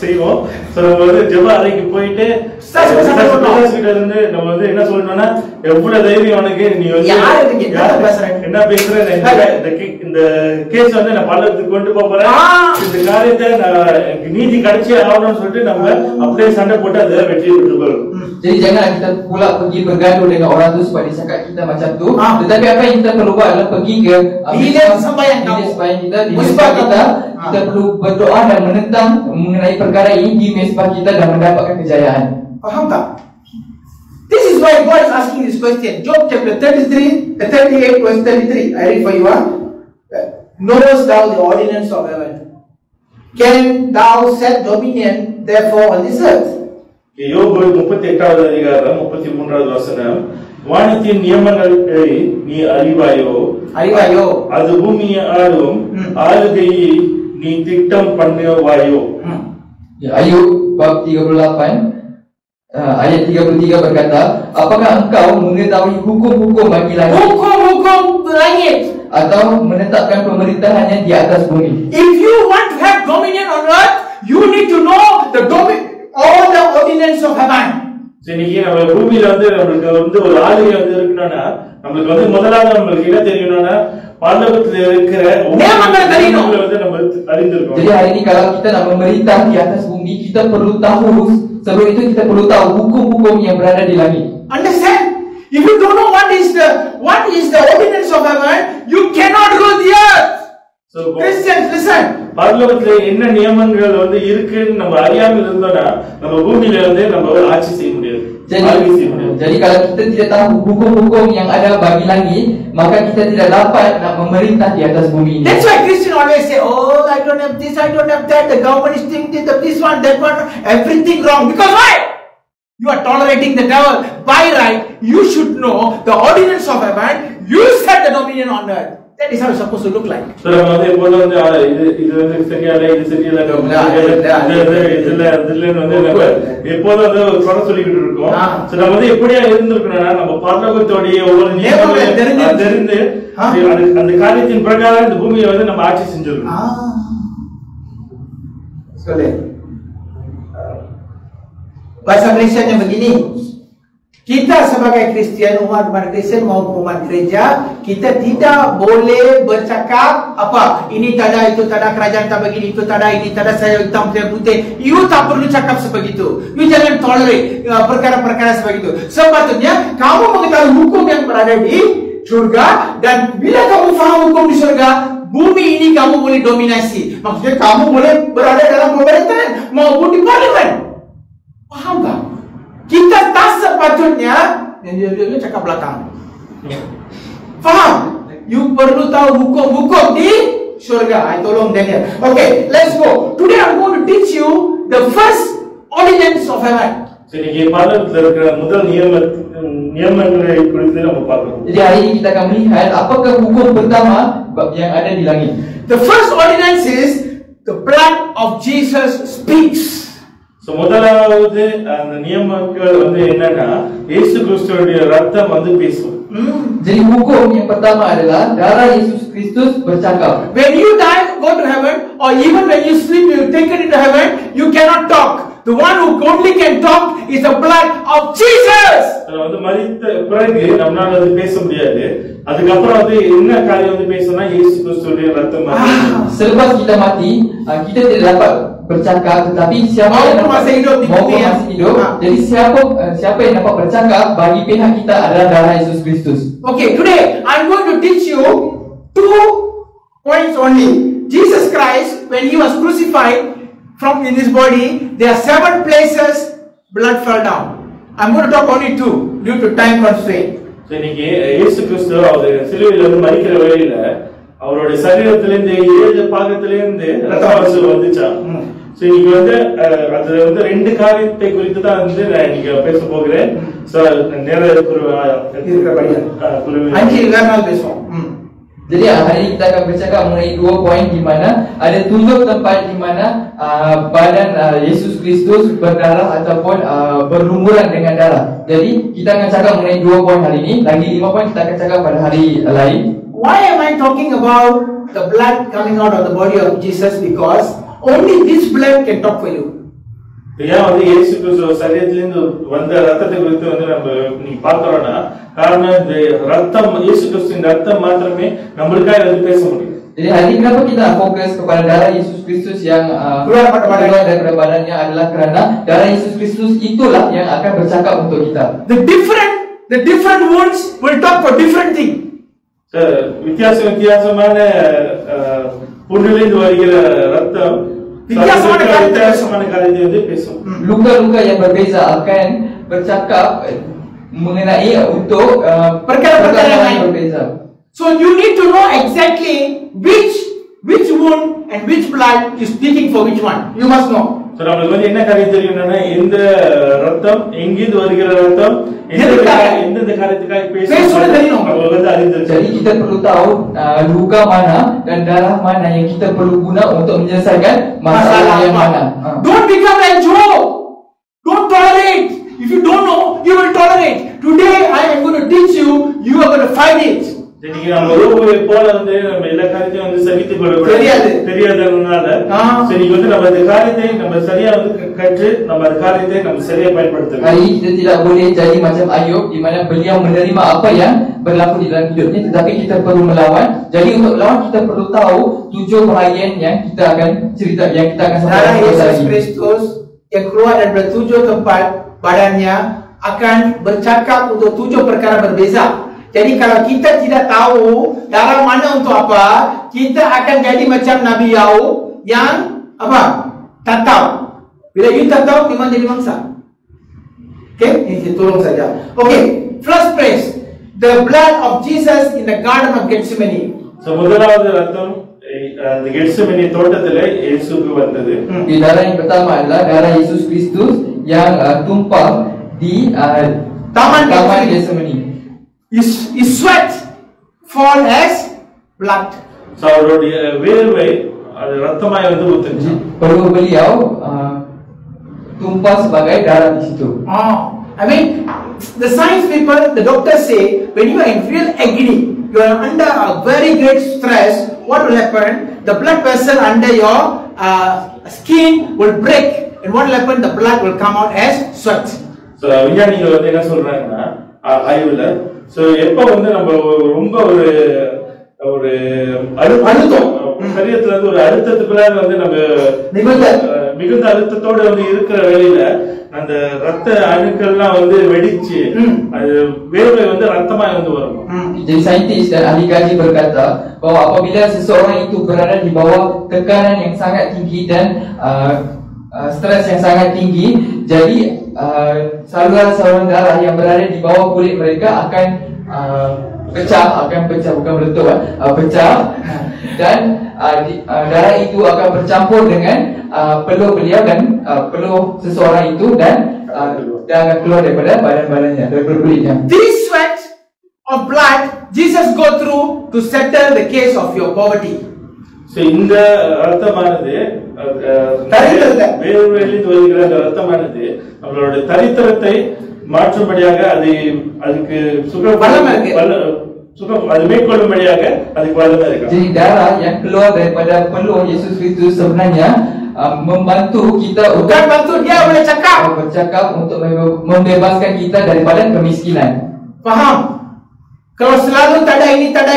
செய்வோம். நம்ம வந்து ஜெப அறைக்கு போயிட்டு இருந்து நம்ம வந்து என்ன சொல்லணும்னா, எவ்வளவு தைரியம் உனக்கு, நீ வந்து என்ன பேசுற, இந்த கேஸ் வந்து நான் பல்லத்துக்கு கொண்டு போறேன், இந்த காரியத்தை நான் நீதி கிடைச்சே ஆகணும்னு சொல்லிட்டு நம்ம அப்படியே சண்டை போட்டு அதை வெற்றி பெற்று போறோம். Jadi jangan kita pula pergi bergaduh dengan orang tu supaya dia cakap kita macam tu. Tetapi apa yang kita perlu buat adalah pergi ke bilik sembahyang kita, di mesbah kita. Kita perlu berdoa dan menentang mengenai perkara ini di mesbah kita dan mendapatkan kejayaan. Faham tak? This is why God is asking this question. Job chapter 38 verse 33. I read for you. Knowest thou the ordinance of heaven? Can thou set dominion therefore on this earth? யோபு 38வது அதிகாரம் 33வது வசனம், வானத்தின் நியமங்களை நீ அறிவாயோ, அது பூமியை ஆளும் ஆளுகையை நீ திட்டம் பண்ணுவாயோ. Ayub bab 38 ayat 33 berkata, apakah engkau mengetahui hukum-hukum bagi langit? Hukum-hukum langit. Atau menetapkan pemerintahannya di atas bumi? If you want to have dominion on earth, you need to know all the ordinance of heaven. இன்னைக்கு நம்ம பூமியில நம்மளுக்கு ஒரு ஆளுகை இருக்கணும்னா, நம்மளுக்கு முதலாவது நம்மளுக்கு என்ன தெரியணும்னா, பரலோகத்துல இருக்கிற நியமங்கள் தெரியணும். நம்ம அறிந்திருக்கோம். Jadi hari ini kalau kita nak memerintah di atas bumi, kita perlu tahu, sebelum itu kita perlu tahu hukum-hukum yang berada di langit. Understand? If you don't know what is the ordinance of heaven, you cannot rule the earth. So Christians, listen. பரலோகத்துல என்ன நியமங்கள் இருக்குன்னு நம்ம அறியாமல் இருந்தோம்னா, நம்ம பூமியில நம்ம ஆட்சி செய்ய முடியாது. Jadi kalau kita tidak tahu hukum-hukum yang ada bagi langit, maka kita tidak dapat nak memerintah di atas bumi ini. That's why Christians always say, oh, I don't have this, I don't have that, the government is doing this one, that one, everything wrong. Because why? You are tolerating the devil. By right, you should know the ordinance of heaven. You set the dominion on earth. That is how it's supposed to look like. So இது சரியால இது சரியால எப்போதும் குறை சொல்லிக்கிட்டு இருக்கோம். சோ நம்ம எப்படியா இருந்திருக்கணும்னா, நம்ம பரலோகத்தோடைய ஒவ்வொரு நியமங்களையும் தெரிந்து அந்த காரியத்தின் பிரகாரம் இந்த பூமியை நம்ம ஆட்சி செஞ்சிருக்கோம். Boleh. Bahasa Malaysianya begini. Kita sebagai Kristian, umat Kristian maupun umat gereja, kita tidak boleh bercakap apa, ini tak ada, itu tak ada, kerajaan tak begini, itu tak ada, ini tak ada, saya hitam, saya putih. You tak perlu cakap sebegitu. You jangan tolerate perkara-perkara sebegitu. Sepatutnya kamu mengetahui hukum yang berada di surga, dan bila kamu faham hukum di surga, bumi ini kamu boleh dominasi. Maksudnya kamu boleh berada dalam pemerintahan maupun di parlimen. Paham tak? Kita tak sepatutnya dia cakap belakang. Faham? You perlu tahu hukum-hukum di surga. I tolong Daniel. Okay, let's go. Today I'm going to teach you the first ordinance of heaven. Jadi பரலோகத்துல இருக்கிற முதல் நியமங்களை குறித்து நம்ம பார்க்கலாம். Jadi hari ini kita akan melihat apakah hukum pertama yang ada di langit. The first ordinance is the blood of Jesus speaks. So முதலாவது அந்த நியமங்கள் என்னன்னா, இயேசு கிறிஸ்துவோட ரத்தம் பேசும். Jadi hukum yang pertama adalah darah Yesus Kristus bercakap. When you die, go to heaven, or even when you sleep, you taken into heaven, you cannot talk. The one who only can talk is the blood of Jesus. மரித்த பிறகு நம்மால பேச முடியாது. அதுக்கு அப்புறம் என்ன காரியம் பேசணும்னா, இயேசு கிறிஸ்துவோட ரத்தம். Selepas kita mati, kita tidak dapat bercakap, tetapi siapa yang masih hidup, jadi siapa yang dapat bercakap bagi pihak kita adalah darah Yesus Kristus. Okay, today I'm going to teach you 2 points only. Jesus Christ, when he was crucified, from in his body, there are 7 places blood fell down. I'm going to talk only 2 due to time constraint. இன்னைக்கு இயேசு கிறிஸ்து அவர் சிலுவையில மரிக்கிற வேளையில அவருடைய சரீரத்திலிருந்து 7 பாகத்திலிருந்து ரத்தம் வந்துச்சா. சோ இன்னைக்கு அதுல 2 காரியத்தை குறித்து தான் நான் இன்னைக்கு பேச போகிறேன். சோ நேரா இருக்கிறபடியா அஞ்சு வேணால் பேசுவோம். Jadi hari ini kita akan bercakap mengenai 2 poin di mana ada 7 tempat di mana badan Yesus Kristus berdarah ataupun berlumuran dengan darah. Jadi kita akan cakap mengenai 2 poin hari ini. Lagi 5 poin kita akan cakap pada hari lain. Why am I talking about the blood coming out of the body of Jesus? Because only this blood can talk for you. ஏன் இயேசு கிறிஸ்து சரீரத்திலிருந்து வந்த ரத்தத்தை குறித்து நம்ம நீங்க பார்க்கறோம்னா, காரணம் இந்த ரத்தம், இயேசு கிறிஸ்துவின் ரத்தம் மாத்திரமே நம்மளுக்காக பேச முடியும். Jadi hari ini kenapa kita fokus kepada darah Yesus Kristus yang keluar daripada badannya adalah kerana darah Yesus Kristus itulah yang akan bercakap untuk kita. The different wounds will talk for different thing. வித்தியாசமான புண்ணிலிருந்து வருகிற ரத்தம் வித்தியாசமான காரியத்தை பேசும். Luka-luka yang berbeza akan bercakap mengenai untuk perkara-perkara yang berbeza. So you need to know exactly which wound and which blood is speaking for which one. You must know. So நமக்கு வந்து என்ன காரியம் தெரியும்னா இந்த ரத்தம் எங்கிருந்து வருகிற ரத்தம் எந்த காரியத்துக்காக பேசுறது தெரியும். நமக்கு வந்து அறிந்து. Jadi kita perlu tahu luka mana dan darah mana yang kita perlu guna untuk menyelesaikan masalah yang mana. Don't become like Job. Don't tolerate. If you don't know, you will tolerate. Today I am going to teach you. You are going to fight it. jadi நம்ம ரோபோவை போல வந்து நம்ம எல்லா காரியத்தையும் வந்து சகித்துக் கொள்ளக்கூடாது. தெரியாததுனால சரி வந்து நம்ம இந்த காரியத்தை நம்ம சரியா வந்து கற்று நம்ம அந்த காரியத்தை நம்ம சரியா பயன்படுத்தணும். Hari kita tidak boleh jadi macam Ayub di mana beliau menerima apa yang berlaku di dalam hidupnya, tetapi kita perlu melawan. Jadi untuk melawan kita perlu tahu 7 bahagian yang kita akan cerita, yang kita akan sampaikan kepada Yesus Kristus yang keluar dari 7 tempat badannya akan bercakap untuk 7 perkara berbeza. Jadi kalau kita tidak tahu darah mana untuk apa, kita akan jadi macam Nabi Yakub yang apa? Tak tahu. Bila you tak tahu, memang jadi mangsa. Okay, ini tolong saja. Okay, first place, the blood of Jesus in the Garden of Gethsemane. So முதலாவது ரத்தம் அந்த கெத்செமனே தோட்டத்திலே இயேசுவுக்கு வந்தது. Di darah yang pertama adalah darah Yesus Kristus yang tumpah di Taman Gethsemane. His sweat fall as blood. So அவருடைய வேர்வை அது ரத்தமாய் வந்து ஊத்துச்சு. Perlu beliau tumpah sebagai darah di situ. I mean, the science people, the doctors say, when you are in real agony, you are under a very great stress, what will happen? The blood vessel under your skin will break, and what will happen? The blood will come out as sweat. So விஞ்ஞானிகள் வந்து என்ன சொல்றாங்கன்னா ஆய்வுல சோ எப்ப வந்து நம்ம ரொம்ப ஒரு அழுத்தம் சரீரத்துல இருந்து ஒரு அழுத்தத்துக்குள்ள வந்து நம்ம மிகுந்த அழுத்தத்தோட வந்து இருக்கிற வேளையில அந்த ரத்த அணுக்கள்லாம் வந்து வெடிச்சு அது வேர்வை வந்து ரத்தமா வந்து வரும். Jadi saintis dan ahli kaji berkata bahwa apabila seseorang itu berada di bawah tekanan yang sangat tinggi dan stres yang sangat tinggi, jadi saluran-saluran darah yang berada di bawah kulit mereka akan pecah, bukan meletup, pecah, dan darah itu akan bercampur dengan peluh beliau dan peluh seseorang itu dan akan keluar daripada badan-badannya, daripada kulitnya. This sweat of blood Jesus go through to settle the case of your poverty. So இந்த ரத்தமானது வேர்வையிலிருந்து வருகிற அந்த ரத்தமானது நம்மளோட தரித்திரத்தை மாற்றும்படியாக அதுக்கு சுகம் அது மேற்கொள்ளும்படியாக அதுக்கு வல்லமை இருக்கு. Jadi darah yang keluar daripada peluh Yesus Kristus sebenarnya membantu kita bukan bantu dia boleh bercakap untuk membebaskan kita daripada kemiskinan. Faham? Kalau selalu tak ada ini, tak ada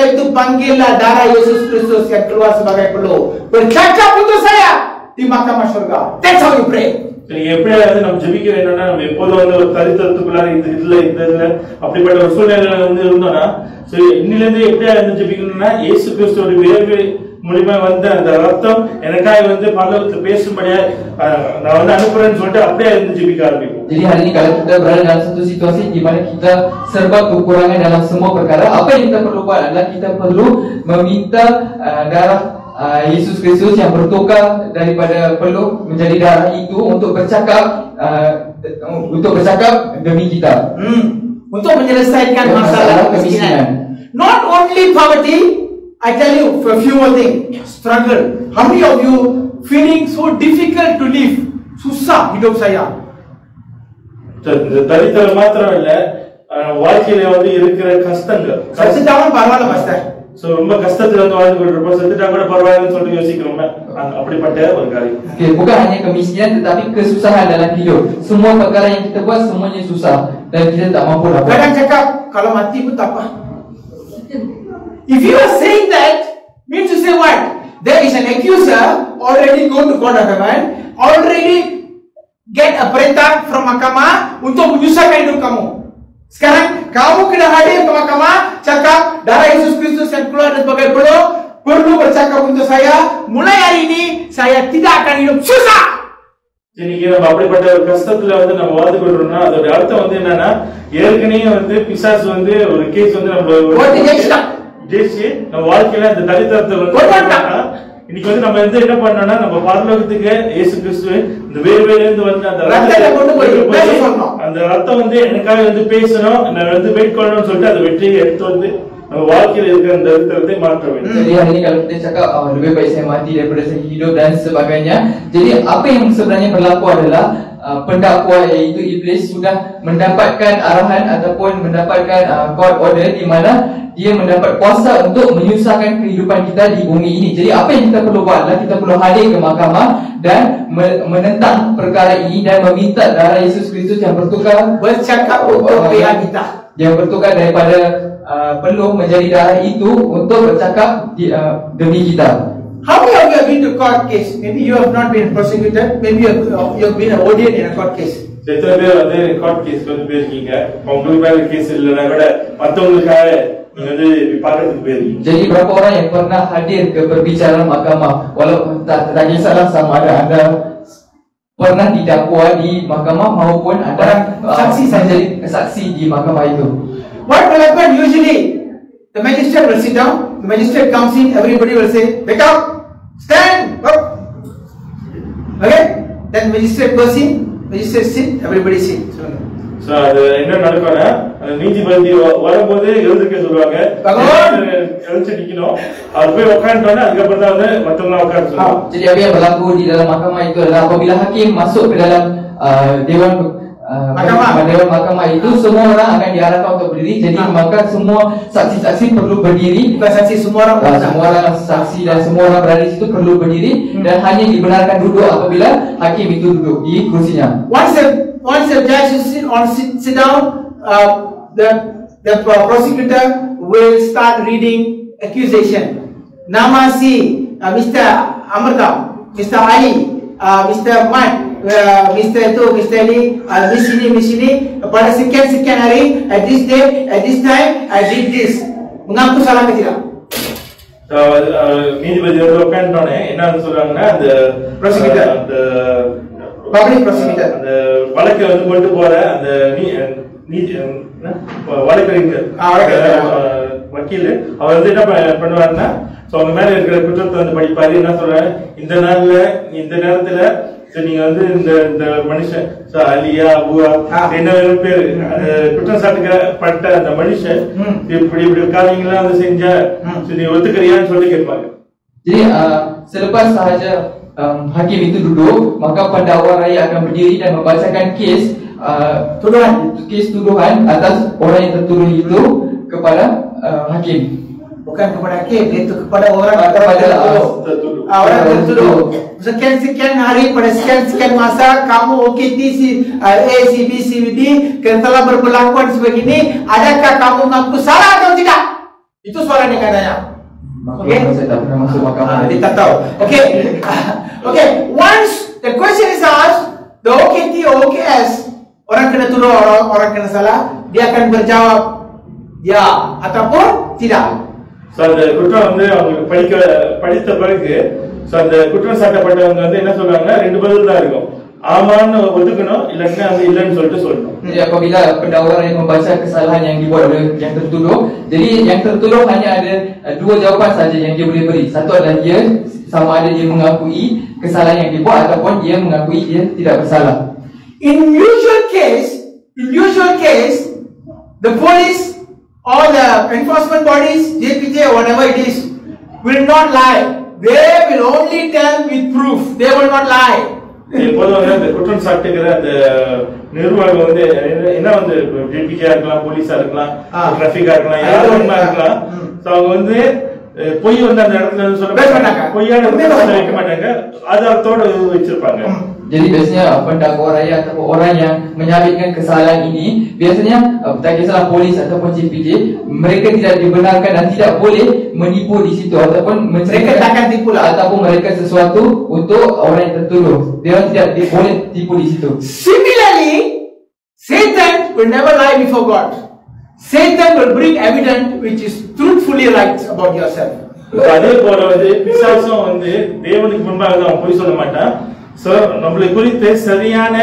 itu, panggillah darah Yesus Kristus yang keluar sebagai peluh. Bercakap untuk saya di mahkamah surga. That's how you pray. நீங்க எப்படியாவது நம்ம ஜெபிக்கிற என்னன்னா நம்ம எப்போதும் வந்து ஒரு தரித்திரத்துக்குள்ளார இதுல அப்படிப்பட்ட ஒரு சூழ்நிலையில வந்து இருந்தோம்னா சரி இன்னிலிருந்து எப்படியா இருந்து ஜெபிக்கணும்னா இயேசு கிறிஸ்துவோட வேர்வை மூலமா வந்து அந்த ரத்தம் எனக்காக வந்து பரலோகத்துல பேசும்படியா நான் வந்து அனுப்புறேன்னு சொல்லிட்டு அப்படியே இருந்து ஜெபிக்க ஆரம்பிப்போம். Jadi hari ini kalau kita berada dalam satu situasi di mana kita serba kekurangan dalam semua perkara, apa yang kita perlu buat adalah kita perlu meminta darah Yesus Kristus yang bertukar daripada peluh menjadi darah itu untuk bercakap demi kita. Untuk menyelesaikan masalah kemiskinan. Not only poverty, I tell you for a few more things. Struggle. How many of you feeling so difficult to live? Susah hidup saya. தரித்திரம் மாத்திரம் இல்ல வாழ்க்கையில வந்து இருக்கிற கஷ்டங்கள். சத்தியத்தாவும் பரவாயில்ல master. So ரொம்ப கஷ்டத்துல வந்து வாழ்ந்து கொண்டிருப்போம், செத்துட்டா கூட பரவாயில்லன்னு சொல்லிட்டு யோசிக்கிறோம். அப்படிப்பட்ட ஒரு காரியம். Okay, bukan hanya kemiskinan tetapi kesusahan dalam hidup. Semua perkara yang kita buat semuanya susah dan kita tak mampu dapat. Kadang cakap kalau mati pun tak apa. If you are saying that, means to say what? There is an accuser already go to court of heaven, already get a perintah from mahkamah untuk menyusahkan hidup kamu. Sekarang kamu kena hadir ke mahkamah, cakap darah Yesus Kristus yang keluar sebagai peluh perlu bercakap untuk saya. Mulai hari ini saya tidak akan hidup susah. இன்னைக்கு நம்ம அப்படிப்பட்ட ஒரு கஷ்டத்துல வந்து நம்ம வாழ்ந்து கொள்றோம்னா அதோட அர்த்தம் வந்து என்னன்னா ஏற்கனவே வந்து பிசாசு வந்து ஒரு கேஸ் வந்து நம்ம ஜெயிச்சு நம்ம வாழ்க்கையில அந்த தரித்திரத்தை வந்து இன்னைக்கு வந்து நம்ம வந்து என்ன பண்ணோம்னா நம்ம பரலோகத்துக்கு இயேசு கிறிஸ்து இந்த வேர்வையில இருந்து வந்து அந்த ரத்தத்தை கொண்டு போய் பேச சொல்லணும். அந்த ரத்தம் வந்து எனக்காக வந்து பேசணும், நான் வந்து மேற்கொள்ளணும்னு சொல்லிட்டு அந்த வெற்றியை எடுத்து வந்து நம்ம வாழ்க்கையில் இருக்கிற அந்த தருணத்தை மாற்ற வேண்டும். Jadi hari ini kalau kita cakap lebih baik saya mati daripada saya hidup dan sebagainya. Jadi apa yang sebenarnya berlaku adalah pendakwa iaitu iblis sudah mendapatkan arahan ataupun mendapatkan court order di mana dia mendapat kuasa untuk menyusahkan kehidupan kita di bumi ini. Jadi apa yang kita perlu buat adalah kita perlu hadir ke mahkamah dan menentang perkara ini dan meminta darah Yesus Kristus yang bertukar bercakap untuk pihak kita, yang bertukar daripada peluh menjadi darah itu untuk bercakap demi kita. How many of you have been to court case? Maybe you have not been prosecuted, maybe you have been audited in a court case. எத்தனை பேர் வந்து court case வந்து போயிருக்கீங்க? உங்களுக்கு மேல கேஸ் இல்லைன்னா கூட மற்றவங்களுக்காக நீங்க வந்து பார்க்கறதுக்கு போயிருக்கீங்க. Jadi berapa orang yang pernah hadir ke perbicaraan mahkamah walaupun tak kisahlah sama ada anda pernah didakwa di mahkamah maupun anda saksi menjadi saksi di mahkamah itu. What will happen usually? The magistrate will sit down, the magistrate comes in, everybody will say, wake up, stand up. Okay? Then magistrate goes in, magistrate sit, everybody sit. So அது என்ன நடக்கும்னா நீதிபதி வரும்போது எழுதுக்க சொல்லுவாங்க, எழுந்து நிக்கணும், அவர் போய் உட்காந்துட்டோன்னா அதுக்கப்புறம் தான் வந்து மற்றவங்க உட்காந்து சொல்லுவாங்க. Jadi apa yang berlaku di dalam mahkamah itu adalah apabila hakim masuk ke dalam dewan mahkamah itu semua orang akan diarahkan untuk berdiri. Jadi maka semua saksi-saksi perlu berdiri. Bukan saksi, semua orang saksi dan semua orang berada di situ perlu berdiri dan hanya dibenarkan duduk apabila hakim itu duduk di kursinya. Once the judge sit down, the prosecutor will start reading accusation. Nama si Mr. Amarta, Mr. Ali, Mr. Mat, Mr. itu, Mr. Ali, Miss ini, pada sekian hari, at this date, at this time, I did this. Mengaku salah ke tidak? நீதிபதி வந்து உட்காந்துட்டோன்னே என்ன சொல்றாங்கன்னா அந்த prosecutor, அந்த public prosecutor, அந்த வழக்கை வந்து கொண்டு போற அந்த வழக்கறிஞர் வக்கீல் அவர் வந்து என்ன பண்ணுவாருன்னா அவங்க மேல இருக்கிற குற்றத்தை வந்து படிப்பாரு. என்ன சொல்றாரு, இந்த நாள்ல இந்த நேரத்துல நீங்க வந்து இந்த மனுஷன் அலியா அபுவா என்ன பேரு குற்றம் சாட்டுப்பட்ட அந்த மனுஷன் இப்படி காரியங்கள்லாம் வந்து செஞ்ச நீ ஒத்துக்கிறியான்னு சொல்லி கேட்பாங்க. Jadi selepas sahaja hakim itu duduk, maka pendakwa raya akan berdiri dan membacakan kes tuduhan atas orang yang tertuduh itu kepada hakim. Bukan kepada hakim, itu kepada orang tertuduh. Orang tertuduh. Sekian hari pada sekian masa kamu OKT A, C, B, C, D telah berpelakuan sebegini. Adakah kamu mengaku salah atau tidak? Itu soalan yang katanya. Okay? Saya tak pernah masuk mahkamah. Dia tak tahu. Okay. Okay. Once the question is asked, the OKT or OKS, orang kena tuduh, orang kena salah, dia akan berjawab ya ataupun tidak. So அந்த குற்றம் வந்து அவங்களுக்கு படித்த பிறகு அந்த குற்றம் சாட்டப்பட்டவங்க வந்து என்ன சொல்றாங்கன்னா ரெண்டு பதில் தான் இருக்கும், ஆமான்னு ஒதுக்கணும் இல்லைன்னா அது இல்லைன்னு சொல்லிட்டு சொல்லணும். Jadi apabila pendakwa yang membaca kesalahan yang dibuat oleh yang tertuduh, jadi yang tertuduh hanya ada dua jawapan saja yang dia boleh beri. Satu adalah dia sama ada dia mengakui kesalahan yang dibuat ataupun dia mengakui dia tidak bersalah. In usual case, the police or the enforcement bodies, JPJ or whatever it is, will not lie. They will only tell with proof. They will not lie. பொதுவாக அந்த குற்றம் சாட்டுகிற அந்த நிர்வாகம் வந்து என்ன வந்து ஜேபிகா இருக்கலாம், போலீஸா இருக்கலாம், டிராபிக்கா இருக்கலாம், யாரும் இருக்கலாம். அவங்க வந்து பொய் வந்து அந்த இடத்துல சொல்ல பொய்யான வைக்க மாட்டாங்க, ஆதாரத்தோடு வச்சிருப்பாங்க. Jadi biasanya pendakwa raya ataupun orang yang menyabitkan kesalahan ini biasanya tak kisahlah polis ataupun JPJ, mereka tidak dibenarkan dan tidak boleh menipu di situ ataupun mereka takkan tipu lah ataupun mereka sesuatu untuk orang yang tertuduh. Dia tidak boleh tipu di situ. Similarly, Satan will never lie before God. Satan will bring evidence which is truthfully right about yourself. அதே போல வந்து பிசாசும் வந்து தேவனுக்கு முன்பாக தான் பொய் சொல்ல மாட்டான். சோ நம்மளை குறித்து சரியான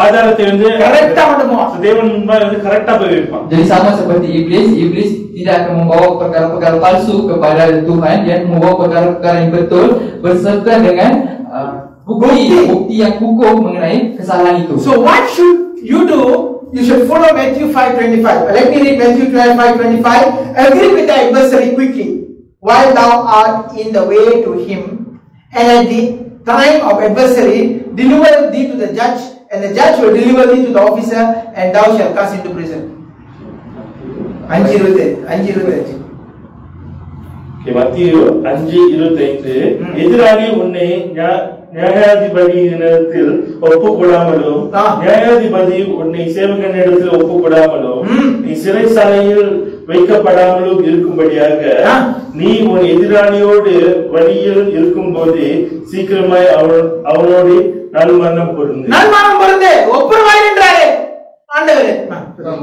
ஆதாரத்தை வந்து கரெக்டா கொண்டு போவான். தேவன் முன்பாக வந்து கரெக்டா போய் வைப்பான். Jadi sama seperti iblis tidak akan membawa perkara-perkara palsu kepada Tuhan, dia membawa perkara-perkara yang betul berserta dengan bukti yang kukuh mengenai kesalahan itu. So what should you do? You should follow Matthew 5:25. Let me read Matthew 5:25. Agree with the adversary quickly, while thou art in the way to him, and at the time of adversary deliver thee to the judge, and the judge will deliver thee to the officer, and thou shalt cast into prison. 5:25. மத்திய 5:25 எதிராளி உன்னை நியாயாதிபதியிடத்தில் ஒப்புக்கொடாமலும் நியாயாதிபதி உன்னை சேவகனிடத்தில் ஒப்புக்கொடாமலும் நீ சிறைச்சாலையில் வைக்கப்படாமலும் இருக்கும்படியாக நீ உன் எதிராளியோடு வழியில் இருக்கும் போது சீக்கிரமாய் அவனோடு நல்மரணம் பொருந்து ஒப்புரவாய் என்றாரே ஆண்டவரே.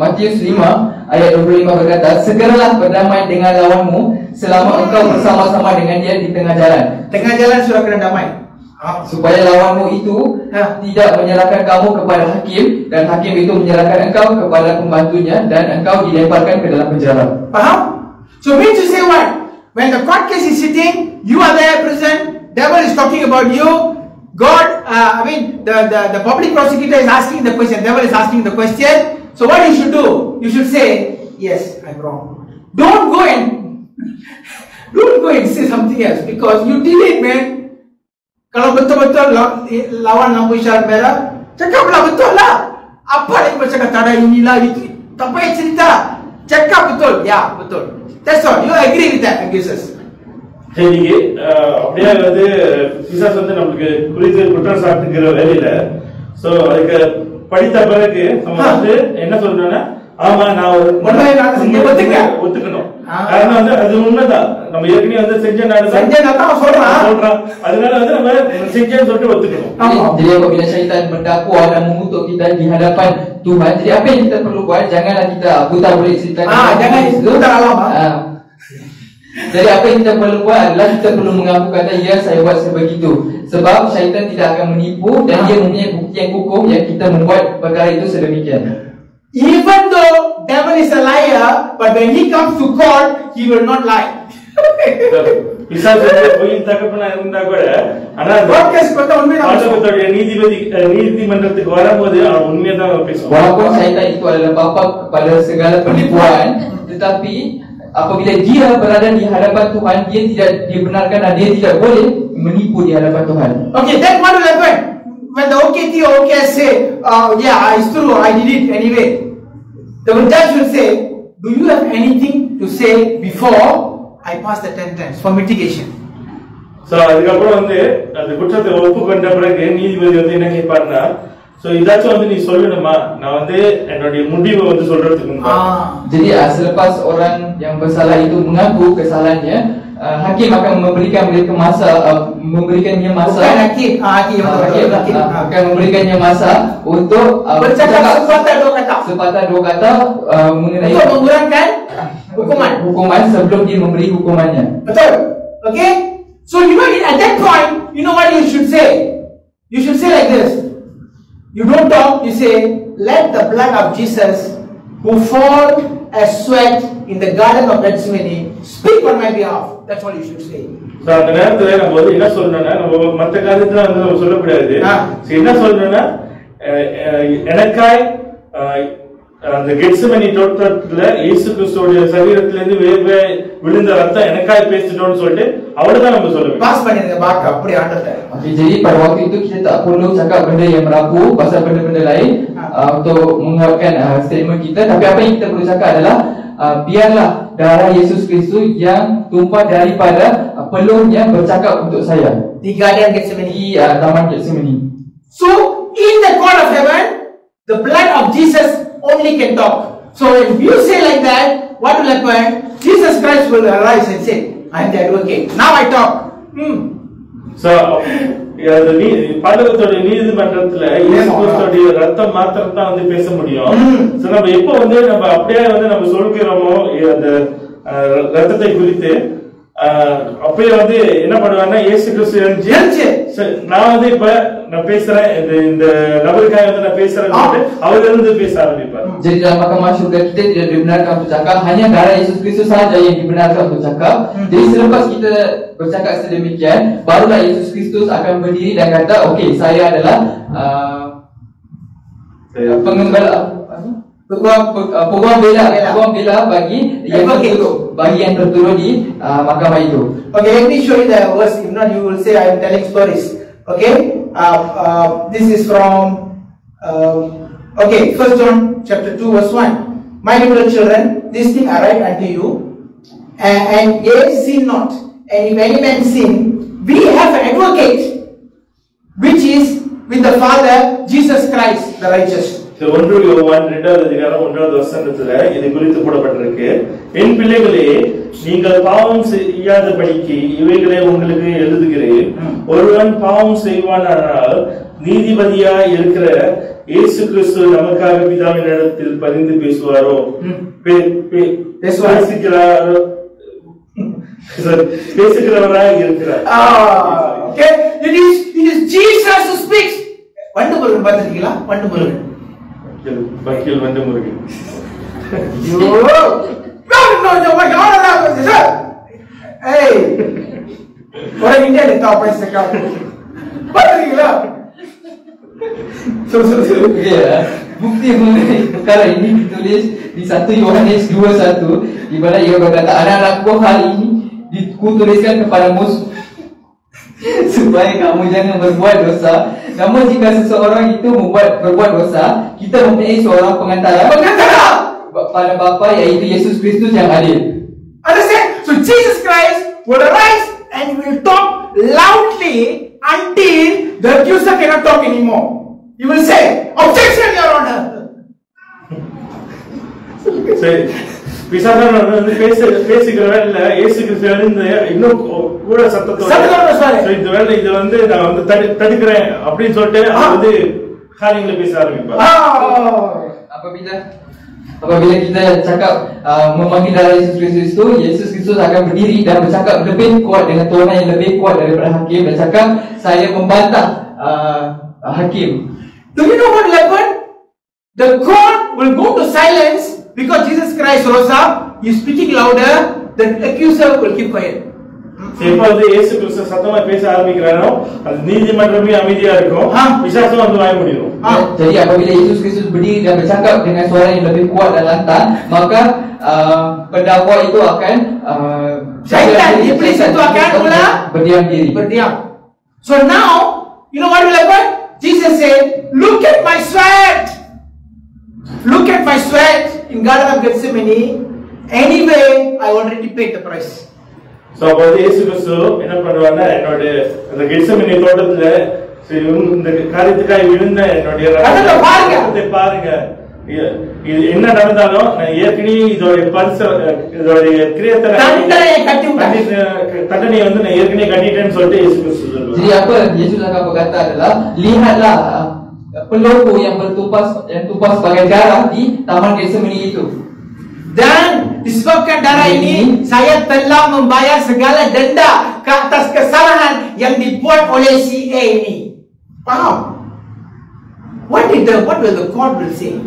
Matius 5 ayat 25 berkata, segeralah berdamai dengan lawanmu selama engkau bersama-sama dengan dia di tengah jalan. Tengah jalan sudah kena damai. Supaya lawanmu itu tidak menyerahkan kamu kepada hakim, dan hakim itu menyerahkan engkau kepada pembantunya, dan engkau dilemparkan ke dalam penjara. Faham? So means to say what? When the court case is sitting, you are there present, devil is talking about you, God, the public prosecutor is asking the question, devil is asking the question. So what you should do? You should say, yes, I'm wrong. Don't go and say something else, because you did it, man. Kalau betul-betul lawan lampu isyarat merah, cakaplah betul lah. Apa yang bercakap tak ada inilah itu, tak payah cerita. Cakap betul, ya betul. That's all. You agree with that, accusers? சரி, அப்படியே வந்து பிசாசு வந்து நமக்கு குறித்து குற்றம் சாட்டுங்கிற வேலையில சோ அதுக்கு படித்த பிறகு நம்ம வந்து என்ன சொல்றோம்னா, ஆமா நான் ஒத்துக்கணும். காரணம் வந்து அது உண்மைதான், நம்ம ஏற்கனவே வந்து செஞ்சனால சொல்றான், அதனால வந்து நம்ம செஞ்சேன்னு சொல்லிட்டு ஒத்துக்கணும். Jadi apabila syaitan mendakwa dan mengutuk kita di hadapan Tuhan, jadi apa yang kita perlu buat? Janganlah kita putar balik cerita. Jangan putar alam. Jadi apa yang kita perlu buat adalah kita perlu mengaku kata, ya saya buat sebegitu. Sebab syaitan tidak akan menipu, dan dia mempunyai bukti yang kukuh yang kita membuat perkara itu sedemikian. Even though devil is a liar, but when he comes to court, he will not lie. பிசாசு பொய்யின் தகப்பனா இருந்தா கூட, ஆனா நீதிமன்றத்துக்கு வரும்போது அவன் உண்மையதான் பேசுவான். Walaupun syaitan itu adalah bapa kepada segala penipuan, tetapi apabila dia berada di hadapan Tuhan, dia tidak dibenarkan dan dia tidak boleh menipu di hadapan Tuhan. Okay, then what will happen? When the OKT or OKS say, yeah, it's true, I did it anyway, the judge will say, do you have anything to say before I pass the 10 times for mitigation? So அதுக்கப்புறம் வந்து அந்த குற்றத்தை ஒப்புக்கொண்ட பிறகு நீதிபதி வந்து என்ன கேட்பாருன்னா, so இதாச்சும் வந்து நீ சொல்லணுமா, நான் வந்து என்னுடைய முடிவை வந்து சொல்றதுக்கு முன்னாடி. Jadi selepas orang yang bersalah itu mengaku kesalahannya, hakim akan memberikannya masa, hakim akan memberikannya masa untuk bercakap sepatah dua kata mengenai untuk mengurangkan hukuman sebelum dia memberi hukumannya. Betul. Okay? So you know, at that point, you know what you should say? You should say like this. You don't talk, you say, let the blood of Jesus, who fall as sweat in the garden of Gethsemane, speak on my behalf. That's what you should say. So அந்த நேரத்துல நம்ம வந்து என்ன சொல்லணும்னா, நம்ம மற்ற காரியத்துல வந்து நம்ம சொல்லக்கூடாது. என்ன சொல்லணும்னா, எனக்காய் அந்த கெத்செமனி தோட்டத்துல இயேசு கிறிஸ்துவோட சரீரத்திலிருந்து வேர்வை விழுந்த ரத்தம் எனக்காய் பேசிட்டோம்னு சொல்லிட்டு அவ்வளவுதான் நம்ம சொல்லணும். பாஸ் பண்ணிருங்க பாக்க அப்படி ஆண்டவரே. Jadi pada waktu itu kita tak perlu cakap benda yang merapu pasal benda-benda lain untuk menguatkan statement kita, tapi apa yang kita perlu cakap adalah biarlah darah Yesus Kristus yang tumpah daripada peluhnya bercakap untuk saya di Garden Gethsemane, di Taman Gethsemane. So in the court of heaven, the blood of Jesus only can talk. So if you say like that, what will happen? Jesus Christ will arise and say, I am the advocate. Now I talk. So பரலோகத்தோட நீதிமன்றத்துல இயேசு கிறிஸ்துவோட ரத்தம் மாத்திரம் தான் வந்து பேச முடியும். சோ நம்ம எப்போ வந்து நம்ம அப்படியே வந்து நம்ம சொல்கிறோமோ அந்த ரத்தத்தை குறித்து, அப்பயே வந்து என்ன பண்ணுவாங்கன்னா இயேசு கிறிஸ்து எழுந்துச்சு நான் வந்து இப்ப நான் பேசுறேன் இந்த நபருக்காக வந்து நான் பேசுறேன் அவர் இருந்து பேச ஆரம்பிப்பார். Jadi dalam mahkamah syurga kita tidak dibenarkan untuk cakap, hanya darah Yesus Kristus sahaja yang dibenarkan untuk cakap. Jadi selepas kita bercakap sedemikian, barulah Yesus Kristus akan berdiri dan kata, okey, saya adalah penggembala peguam bela bagi yang terturut di mahkamah itu. Okay, let me show you the verse. If not, you will say I am telling stories. Okay, this is from okay, 1 John chapter 2 verse 1. My little children, this thing I write unto you, and ye sin not. And if any man sin, we have an advocate, which is with the Father, Jesus Christ, the righteous. ஒன்று யோவான் 2வது அதிகாரம் 1வது வசனத்துல இது குறித்து போடப்பட்டிருக்கு. என் பிள்ளைகளே, நீங்கள் பாவம் செய்யாதபடிக்கு இவைகளை உங்களுக்கு எழுதுகிறேன். ஒருவன் பாவம் செய்வானானால் நீதிபதியாய் இருக்கிற இயேசு கிறிஸ்து நமக்காக பிதாவினிடத்தில் பரிந்து பேசுவாரோ பேசுகிறவராய் இருக்கிறார். Okay, it is Jesus who speaks. வண்டு முருகன் பார்த்திருக்கீங்களா? வண்டு முருகன் வக்கீல் வண்டு Murugan. Hey, orang India ni tahu apa yang saya kata. பார்த்திருக்கீங்களா? Ya, bukti mengenai perkara ini ditulis di 1 Yohanes 2:1, di mana ia berkata, anak-anakku, hal ini dikutuliskan kepadamu supaya kamu jangan berbuat dosa. Namun jika seseorang itu berbuat dosa, kita mempunyai seorang pengantara pada Bapa, yaitu Yesus Kristus yang adil. Understand? So Jesus Christ will arise and he will talk loudly until the accuser cannot talk anymore. He will say, objection, Your Honor. சரி, பிசாசான வந்து பேசுகிறவன் இயேசு கிறிஸ்து இன்னும் கூட சத்தத்தோட இந்த வேலை இதை வந்து நான் வந்து தடுக்கிறேன் அப்படின்னு சொல்லிட்டு வந்து காரியங்களை பேச ஆரம்பிப்பார். Apabila kita cakap memanggil darah Yesus Kristus itu, Yesus Kristus akan berdiri dan bercakap lebih kuat dengan tonan yang lebih kuat daripada hakim dan cakap, saya membantah hakim. Do you know what will happen? The court will go to silence because Jesus Christ rose up. He is speaking louder. The accuser will keep quiet. எப்போது இயேசு கிறிஸ்து சத்தமா பேச ஆரம்பிக்கிறாரோ அது நீதிமன்றமே அமைதியா இருக்கும், பிசாசும் வந்து வாய முடியும். Jadi apabila Yesus Kristus berdiri dan bercakap dengan suara yang lebih kuat dan lantang, maka pendakwa itu akan syaitan, iblis itu akan mula berdiam diri. So now, you know what will happen? Jesus said, look at my sweat. Look at my sweat in Garden of Gethsemane. Anyway, I already paid the price. So அப்போ இயேசு கிறிஸ்து என்ன பண்ணுவாருன்னா, என்னுடைய அந்த கெத்செமனே தோட்டத்துல இந்த காரியத்துக்காக விழுந்த என்னுடைய ரத்தத்தை பாருங்க, இது என்ன நடந்தாலும் நான் ஏற்கனவே இதோடைய இதோடைய கிரியத்தை தண்டனையை வந்து நான் ஏற்கனவே கட்டிட்டேன்னு சொல்லிட்டு இயேசு கிறிஸ்து சொல்லுவார். Jadi apa Yesus akan berkata adalah, lihatlah peluru yang tumpah sebagai darah di taman Getsemani itu. Dan disebabkan darah ini, saya telah membayar segala denda ke atas kesalahan yang dibuat oleh si A ini. Faham? What will the court will say?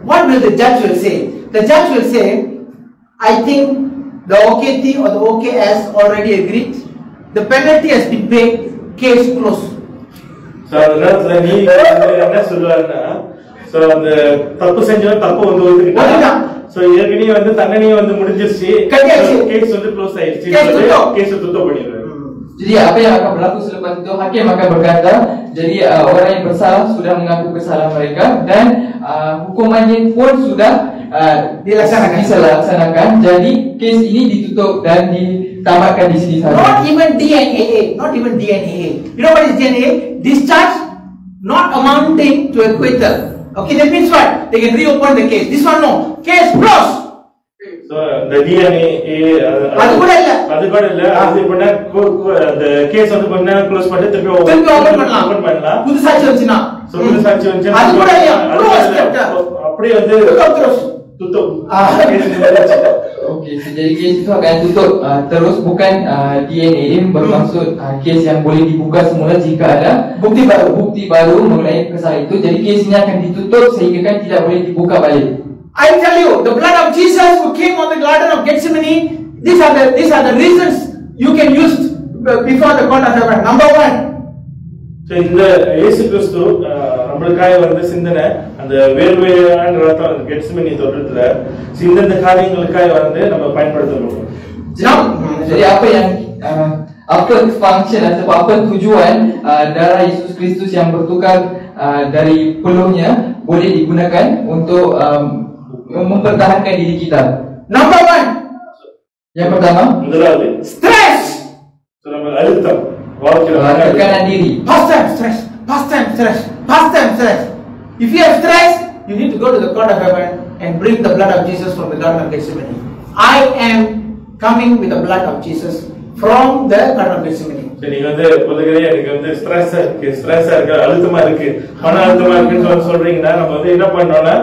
What will the judge will say? The judge will say, I think the OKT or the OK has already agreed. The penalty has been paid. Case closed. So அதனால நீ என்ன சொல்லுவாருன்னா, சோ அந்த தப்பு செஞ்சவன் தப்பு வந்து ஒத்துக்கிட்டான். சோ ஏற்கனவே வந்து தண்டனையே வந்து முடிஞ்சிருச்சு, கேஸ் வந்து க்ளோஸ் ஆயிடுச்சு, கேஸ் துத்தம் பண்ணிடுவாரு. Jadi apa yang akan berlaku selepas itu, hakim akan berkata, jadi orang yang bersalah sudah mengaku kesalahan mereka dan hukumannya pun sudah dilaksanakan. Jadi kes ini ditutup dan ditamatkan di sini saja. Not even DNA. You know what is DNA? Discharge not amounting to acquittal. Okay, that means what? They can reopen the case. This one no. Case closed. So the DNA அது கூட இல்ல அது பண்ண அந்த கேஸ் வந்து பண்ண க்ளோஸ் பண்ணிட்டு திருப்பி ஓபன் பண்ணலாம். புது சாட்சி வந்துச்சுனா அது கூட இல்ல. அப்படியே வந்து tutup. Okey, so jadi kes itu akan tutup terus, bukan DNA ini bermaksud kes yang boleh dibuka semula jika ada bukti baru mengenai kesalahan itu. Jadi kes ini akan ditutup sehingga kan tidak boleh dibuka balik. I tell you, the blood of Jesus who came on the Garden of Gethsemane, these are the reasons you can use before the court of heaven. Number one, இந்த இயேசு கிறிஸ்து நம்மளுக்காக வந்து சிந்தனை அந்த வேர்வையான ரத்தம் கெட்செமனே தோட்டத்துல சிந்தனை காரியங்களுக்காக வந்து நம்ம பயன்படுத்தணும். Jadi apa yang apa function atau apa tujuan darah Yesus Kristus yang bertukar dari peluhnya boleh digunakan untuk mempertahankan diri kita. Number one, yang pertama, முதலாவது stress. நம்ம அழுத்தம் tekanan diri. Past time stress. If you have stress, you need to go to the court of heaven and bring the blood of Jesus from the Garden of Gethsemane. I am coming with the blood of Jesus from the Garden of Gethsemane. நீங்க வந்து பொதுவாக எனக்கு வந்து ஸ்ட்ரெஸ்ஸா இருக்கு, அழுத்தமா இருக்கு, மன அழுத்தமா இருக்குன்னு சொல்றீங்கன்னா நம்ம வந்து என்ன பண்ணோம்னா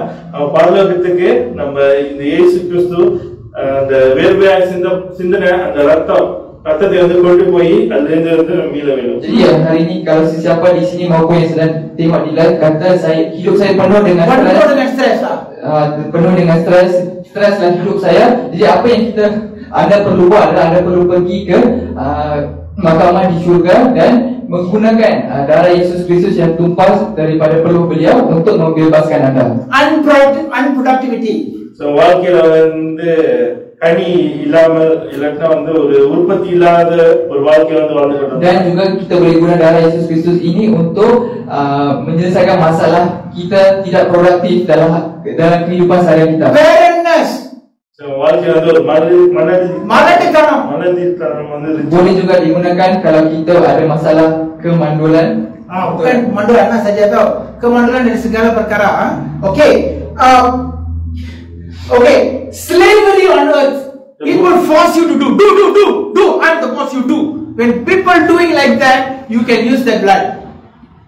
பரலோகத்துக்கு நம்ம இந்த இயேசு கிறிஸ்து அந்த வேர்வையாய் சிந்தனை அந்த ரத்தத்தை வந்து கொண்டு போய் அதுல இருந்து வந்து மீள வேண்டும். Jadi hari ini kalau sesiapa di sini maupun yang sedang tengok di live kata hidup saya penuh dengan stres, penuh dengan streslah hidup saya. Jadi apa yang anda perlu buat adalah anda perlu pergi ke mahkamah di syurga dan menggunakan darah Yesus Kristus yang tumpah daripada peluh beliau untuk membebaskan anda. Unproductivity. So வாழ்க்கையில வந்து கனி இல்லாமல் இல்லைன்னா வந்து ஒரு உற்பத்தி இல்லாத ஒரு வாழ்க்கையை வந்து வாழ்ந்து கொண்டிருக்கோம். Dan juga kita boleh guna darah Yesus Kristus ini untuk menyelesaikan masalah kita tidak produktif dalam kehidupan seharian kita. Barrenness. So வாழ்க்கையில வந்து ஒரு மனதிற்கான வந்து boleh juga digunakan kalau kita ada masalah kemandulan. Bukan mandulan saja tau, kemandulan dari segala perkara. Okay, slavery on earth. It will force you to do. I'm the boss, you do. When people doing like that, you can use that blood.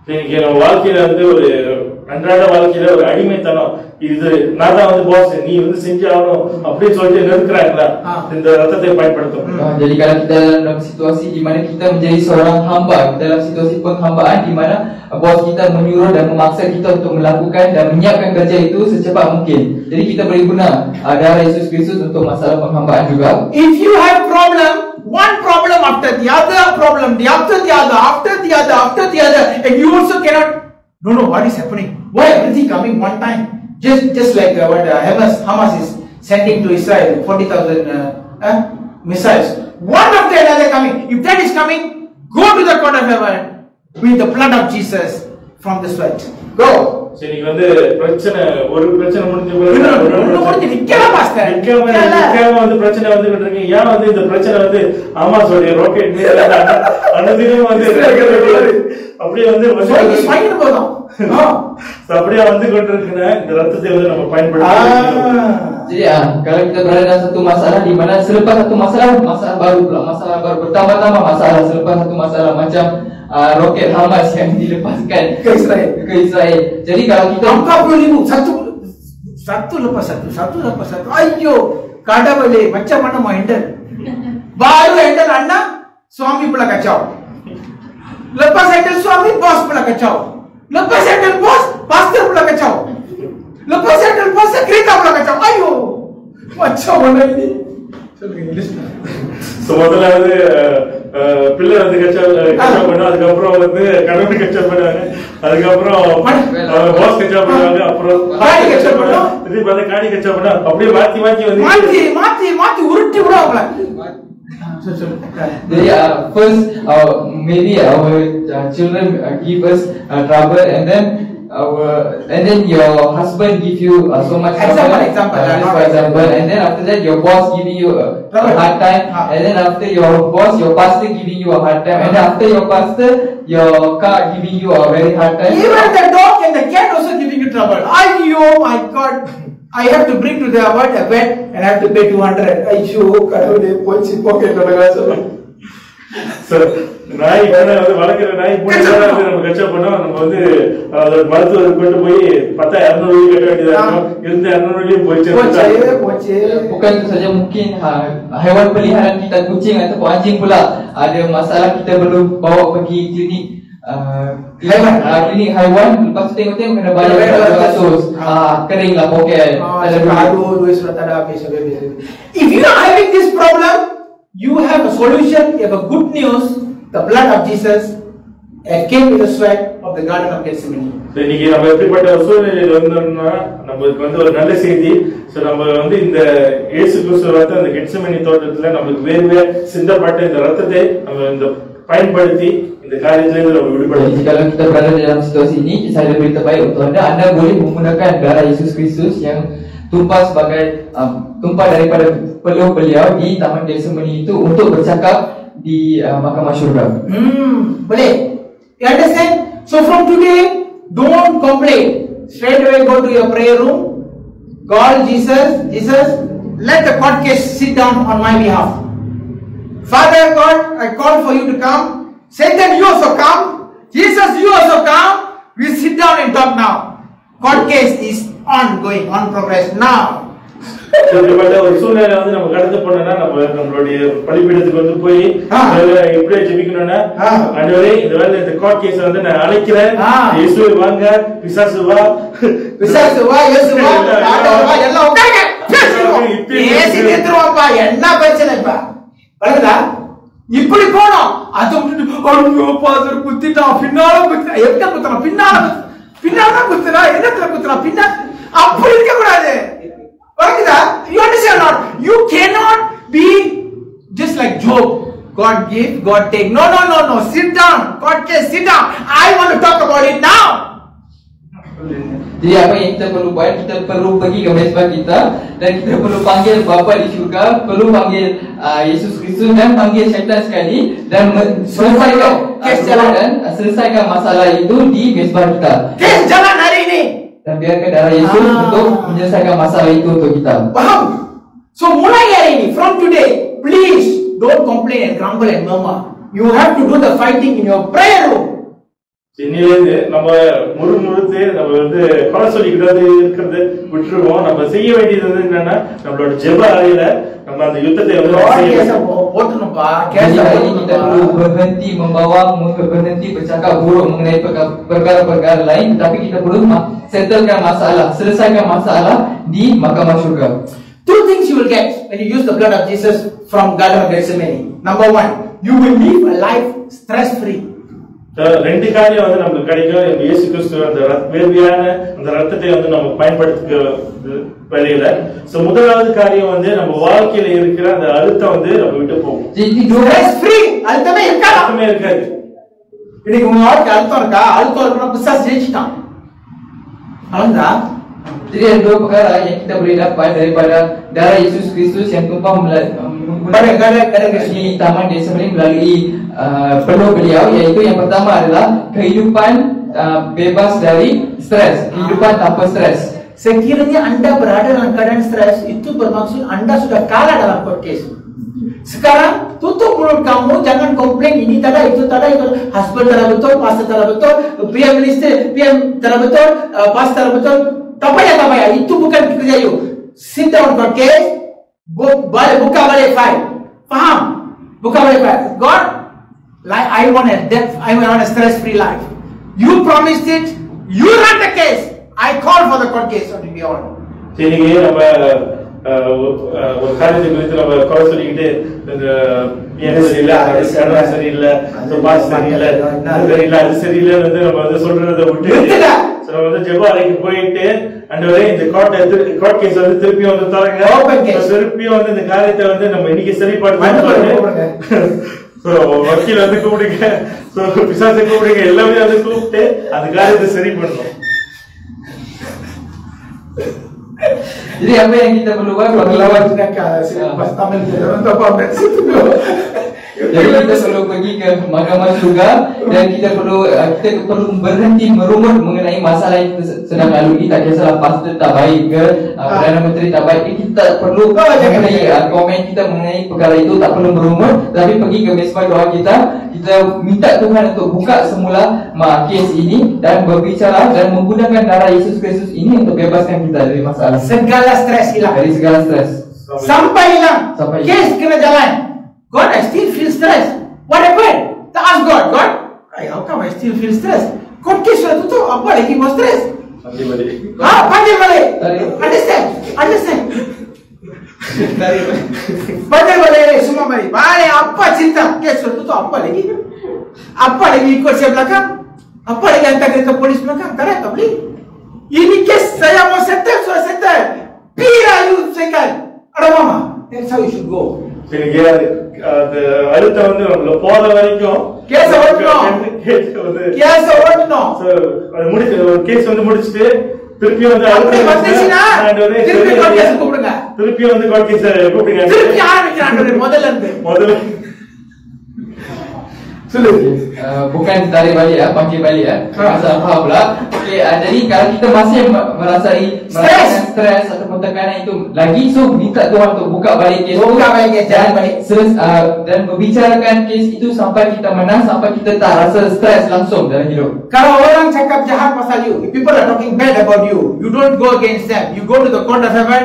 நீங்க வாழ்க்கையில வந்து ஒரு அன்றாட வாழ்க்கையில ஒரு அடிமைத்தனம், இது நான் தான் வந்து பாஸ், நீ வந்து செஞ்சு ஆகணும் அப்படின்னு சொல்லிட்டு நிறுத்துறாங்களா, இந்த ரத்தத்தை பயன்படுத்தும். Jadi kalau kita dalam situasi di mana kita menjadi seorang hamba, dalam situasi penghambaan di mana bos kita menyuruh dan memaksa kita untuk melakukan dan menyiapkan kerja itu secepat mungkin. Jadi kita boleh guna darah Yesus Kristus untuk masalah penghambaan juga. If you have one problem after the other, after the other, and you also cannot know what is happening. Why everything coming one time? Just like what Hamas is sending to Israel, 40,000 missiles. One after another coming. If that is coming, go to the court of heaven with the blood of Jesus from the sweat. Go. சரி, நீங்க வந்து ஒரு பிரச்சனை முடிஞ்ச நிக்காம வந்து பிரச்சனை வந்துகிட்டு இருக்கீங்க. ஏன் வந்து இந்த பிரச்சனை வந்து ஆமாஸோடைய ராக்கெட் அன்னதினம் வந்து அப்படியே வந்து அப்படியே வந்து கொண்டிருக்கிற இந்த ரத்தத்தை வந்து நம்ம பயன்படுத்தணும். Jadi kalau kita berada dalam satu masalah di mana selepas satu masalah baru pula, masalah baru bertambah-tambah masalah selepas satu masalah, macam roket Hamas yang dilepaskan ke Israel. Jadi kalau kita 40,000 satu lepas satu. Ayyo, kada boleh macam mana mau handle? Baru handle anak, suami pula kacau. Lepas handle suami, bos pula kacau. Lepas handle bos, pastor pula kacau. Lepas handle pastor, kereta pula kacau. Ayyo, macam mana ini? முதல்ல வந்து பிள்ளை வந்து கச்சா பண்ண, அதுக்கப்புறம் வந்து கணவன் கச்சா பண்ணுவாங்க, அதுக்கப்புறம் பாஸ் கச்சா பண்ணுவாங்க, அப்புறம் திருப்பி வந்து காணி கச்சா பண்ண, அப்படியே மாத்தி மாத்தி உருட்டி விடுவாங்க. Jadi first maybe our children give us trouble, and then your husband give you so much trouble, for example, and then after that your boss giving you a hard time, and then after your boss, your pastor giving you a hard time, and after your pastor, your car giving you a very hard time. Even the dog and the cat also giving you trouble. Ayyo, my God, I have to bring to the vet and I have to pay 200. Ayyo, kadavule pochi pocket la kaso. So, நாய் வந்து வளர்க்குற நாய் பூனை வந்து நம்ம கச்சா பண்ணோம். நம்ம வந்து அதோட மருத்துவர் கொண்டு போய் 10,200 கட்ட வேண்டியதா இருக்கும். இருந்த 200 போயிடுச்சு. Bukan itu saja, mungkin haiwan peliharaan kita kucing atau anjing pula ada masalah, kita perlu bawa pergi klinik klinik haiwan. Lepas tu tengok-tengok kena bayar 200. Kering lah poket. If you are having this problem, you have a solution, you have a good news. The blood of Jesus came with the sweat of the Garden of Gethsemane. இன்னைக்கு நம்ம எப்படிப்பட்ட ஒரு சூழ்நிலையில் வந்தோம்னா நமக்கு வந்து ஒரு நல்ல செய்தி. நம்ம வந்து இந்த இயேசு கிறிஸ்து ரத்தம் அந்த கெத்செமனே தோட்டத்துல நமக்கு வேர்வை சிந்தப்பட்ட இந்த ரத்தத்தை நம்ம இந்த பயன்படுத்தி இந்த காரியத்திலிருந்து நம்ம விடுபடலாம். Kalau kita berada dalam situasi ini, saya ada berita baik untuk anda boleh menggunakan darah Yesus Kristus yang tumpah sebagai tumpah daripada peluh beliau di Taman Gethsemane itu untuk bercakap di mahkamah syurga. Boleh. You understand? So from today, don't complain. Straight away go to your prayer room. Call Jesus. Jesus, let the court case sit down on my behalf. Father God, I call for you to come. Satan, you also come. Jesus, you also come. We sit down and talk now. Court case is ongoing, on progress now. இப்படிப்பட்ட ஒரு சூழ்நிலை வந்து நம்ம கடந்து போனோம்னா நம்மளுடைய பலிபீடத்துக்கு வந்து போய் எப்படியே ஜெபிக்கணும்னா, ஆண்டவரே இந்த வேலை இந்த கோர்ட் கேஸ் வந்து நான் அழைக்கிறேன். இயேசுவே வாங்க, பிசாசு வா, பிசாசு வா, இயேசு வா, ஆண்டவர் வா, எல்லாம் உட்காருங்க. பேசி தீர்த்துருவாப்பா, என்ன பிரச்சனை இப்ப வருதா? இப்படி போனோம். அது பாதர் குத்திட்டான், பின்னால குத்தினா, எங்க குத்தினா, பின்னால குத்தினா, என்னத்துல குத்தினா, பின்னா அப்படி இருக்க கூடாது. You understand or not? You cannot be just like Job. God give, God take. No. Sit down. God can sit down. I want to talk about it now. Jadi apa yang kita perlu buat? Kita perlu pergi ke mesbah kita dan kita perlu panggil Bapa di syurga, perlu panggil Yesus Kristus dan panggil syaitan sekali dan selesaikan masalah itu di mesbah kita. Kes jalan hari ini. Dan biarkan darah Yesus untuk menyelesaikan masalah itu untuk kita. Faham? So mulai hari ini, from today, please don't complain and grumble and murmur. You have to do the fighting in your prayer room. இன்னிலிருந்து நம்ம முழுத்து நம்ம வந்து கொலை சொல்லிக்கிட்டு இருக்கிறது விட்டுருவோம். நம்ம செய்ய வேண்டியது வந்து என்னன்னா, நம்மளோட ஜெப அறையில நம்ம அந்த யுத்தத்தை போட்டணும்பா. Kita perlu berhenti membawang, berhenti bercakap buruk mengenai perkara-perkara lain, tapi kita perlu settlekan masalah, selesaikan masalah di mahkamah syurga. Two things you will get when you use the blood of Jesus from Garden of Gethsemane. Number one, you will live a life stress free. ரெண்டு காரியம் வந்து நமக்கு கிடைக்கும். இயேசு கிறிஸ்து அந்த வேர்வையான அந்த ரத்தத்தை வந்து நம்ம பயன்படுத்த வரையில. சோ முதலாவது காரியம் வந்து நம்ம வாழ்க்கையில இருக்கிற அந்த அழுத்தம் வந்து நம்ம விட்டு போகும். Stress free. அழுத்தமே இருக்காது. இன்னைக்கு உங்க வாழ்க்கை அழுத்தம் இருக்கா? அழுத்தம் இருக்கா? பிசாசு ஜெயிச்சிட்டான். அவ்வளவுதா? Jadi ada dua perkara yang kita boleh dapat daripada darah Yesus Kristus yang tumpah di Taman Gethsemane melalui peluh beliau, iaitu yang pertama adalah kehidupan bebas dari stres, kehidupan tanpa stres. Sekiranya Anda berada dalam keadaan stres, itu bermaksud Anda sudah kalah dalam court case. Sekarang tutup mulut kamu, jangan komplain ini tada itu, husband tada betul, pastor tada betul, PM minister, PM tada betul, pastor tada betul. Tak payah, itu bukan kerja you. Sit down court case, buka balik file. Faham? Buka balik file. God, like I want a stress-free life. You promised it, you run the case. I call for the court case to be on. சரி, நம்ம ஒரு காரியத்தை குறித்து நம்ம குறை சொல்லிக்கிட்டு சரியில்லை, சரியில்லை, அது சரியில்லை வந்து நம்ம வந்து சொல்றதை விட்டு நம்ம வந்து ஜெப அறைக்கு போயிட்டு, ஆண்டவரே இந்த கோர்ட் கேஸ் வந்து திருப்பியும் வந்து தரங்க, திருப்பியும் வந்து இந்த காரியத்தை வந்து நம்ம இன்னைக்கு சரிபாடு வக்கீல் வந்து கூப்பிடுங்க, பிசாசை கூப்பிடுங்க, எல்லாமே வந்து கூப்பிட்டு அந்த காரியத்தை சரி பண்ணணும். Jadi apa yang kita perlu buat? Jadi kita perlu pergi ke mahkamah syurga dan kita perlu berhenti merumut mengenai masalah yang kita sedang lalui. Tak kisahlah pastor tak baik ke, Perdana Menteri tak baik ke, kita perlu mengenai komen kita mengenai perkara itu, tak perlu merumut, tapi pergi ke mesbah doa kita minta Tuhan untuk buka semula kes ini dan berbicara dan menggunakan darah Yesus Kristus ini untuk bebaskan kita dari masalah. Segala stres hilang. Dari segala stres. Sampai hilang. Kes kena jalan. God, I still feel stressed. What happened? To ask God, how come I still feel stressed? God, kes sudah tutup, apa lagi mau stress? Panggil balik. Panggil balik. Understand? Panggil balik semua balik. Balik, apa cerita? Kes sudah tutup, apa lagi? Apa lagi ikut saya belakang? Apa lagi hantar ke polis belakang? Tak boleh. Ini kes saya mau settle, sudah settle. Pira you second. Ada mama. That's how you should go. எனக்கு அடுத்த வந்து நம்மள போற வரைக்கும் கேஸ் ஓட்டணும். முடிச்சு ஒரு கேஸ் வந்து முடிச்சிட்டு திருப்பி வந்து திருப்பி கோர்ட் கேஸ் கூப்பிடுங்க. திருப்பி வந்து கோர்ட் கேஸ் கூப்பிடுங்க. திருப்பி ஆரம்பிக்கிறாங்க முதல்ல இருந்து. Bukan tarik balik panggil balik masalah faham pula. Okey, jadi kalau kita masih merasakan stres ataupun tekanan itu lagi, so minta Tuhan untuk buka balik kes, jalan balik dan berbicarakan kes itu sampai kita menang, sampai kita tak rasa stres langsung dalam hidup. Kalau orang cakap jahat pasal you, if people are talking bad about you, you don't go against them. You go to the court of heaven.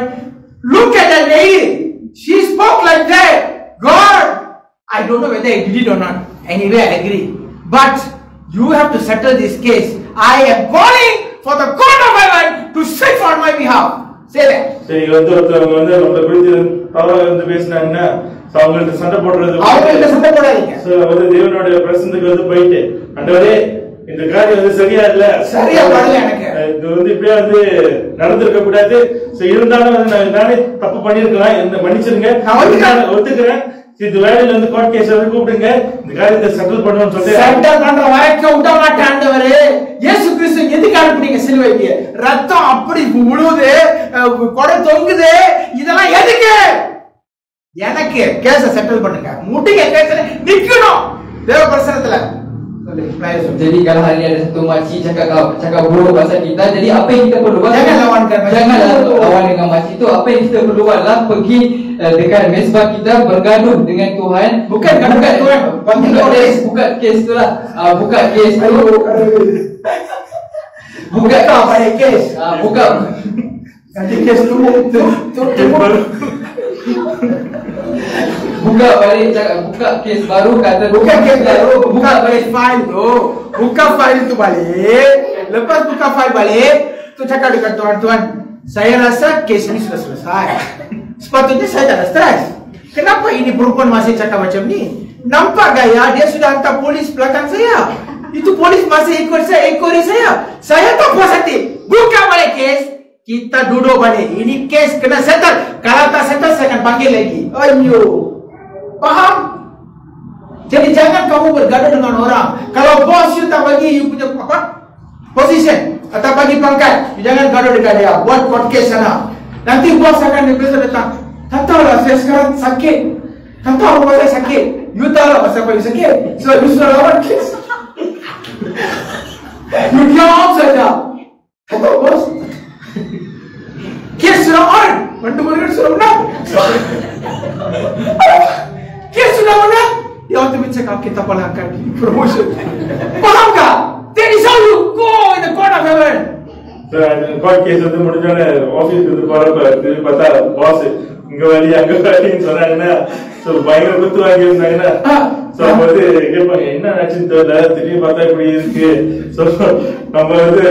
Look at that lady. She spoke like that. God, I don't know whether I did it or not. Anyway, I agree. But you have to settle this case. I am calling for the court of heaven to sit on my behalf. Say that. சரி, ஒருத்தவங்க வந்து நம்மள குறித்து தவறாக வந்து பேசினாங்கன்னா அவங்கள்ட்ட சண்டை போடாதீங்க. சோ வந்து தேவனுடைய பிரசன்னத்துக்கு வந்து போயிட்டு, ஆண்டவரே இந்த காரியம் வந்து சரியா படல, எனக்கு இது வந்து இப்படியே வந்து நடந்திருக்க கூடாது. சோ இருந்தாலும் வந்து நானே தப்பு பண்ணிருக்கலாம், என்ன மன்னிச்சிருங்க, ஒத்துக்கிறேன். இந்த வேலையில வந்து கோர்ட் கேஸ் கூப்பிடுங்க, இந்த காரியத்தை செட்டில் பண்ணணும்னு சொல்லிட்டு செட்டில் பண்ற வரைக்கும் விட மாட்டேன். ஆண்டவரே, இயேசு கிறிஸ்து எதுக்கு அனுப்புனீங்க சிலுவைக்கு? ரத்தம் அப்படி முழுது, கொடை தொங்குது, இதெல்லாம் எதுக்கு? எனக்கு கேஸ செட்டில் பண்ணுங்க, முடிங்க, கேஸ்ல நிக்கணும் தேவ பிரசன்னத்துல. Jadi kalau hari ada satu makcik cakap buruk pasal kita, jadi apa yang kita perlu buat? Jangan lawan dengan makcik itu. Apa yang kita perlu buatlah pergi dekat mesbah kita, bergaduh dengan Tuhan. Bukan Tuhan, buka kes tu lah. Buka kes tu. Buka kes. Buka. Nanti kes tu. Buka balik, buka kes baru, kata buka kes baru, buka balik file tu. Buka file tu balik. Lepas buka file balik, tu cakap dekat Tuhan, saya rasa kes ini sudah selesai. Sepatutnya saya tak ada stres. Kenapa ini perempuan masih cakap macam ni? Nampak gaya dia sudah hantar polis belakang saya. Itu polis masih ikut saya. Saya tak puas hati. Buka balik kes. Kita duduk balik. Ini kes kena settle. Kalau tak settle, saya akan panggil lagi. Ayo. Faham? Jadi jangan kamu bergaduh dengan orang. Kalau bos you tak bagi you punya position atau bagi pangkat, you jangan gaduh dengan dia. Buat court case sana. Nanti bos akan datang. Tak tahu lah, saya sekarang sakit. Tak tahu apa saya sakit. You tahu lah pasal apa you sakit. So you sudah lawan case. You diam saja. Tak tahu bos. Kes sudah on. Bantu-bantu sudah menang. Kes sudah menang. Dia untuk cakap kita palangkan promotion. Faham tak? That is how you go in the court of heaven. Court case வந்து முடிஞ்சோடனே ஆபீஸ்க்கு வந்து போறப்ப பார்த்தா பாஸ் இங்க வழி அங்க வழின்னு சொன்னாங்கன்னா பயங்கர குத்து வாங்கி இருந்தாங்கன்னா அப்ப வந்து கேட்பாங்க என்ன ஆச்சுன்னு தெரியல, திடீர்னு பார்த்தா இப்படி இருக்கு. நம்ம வந்து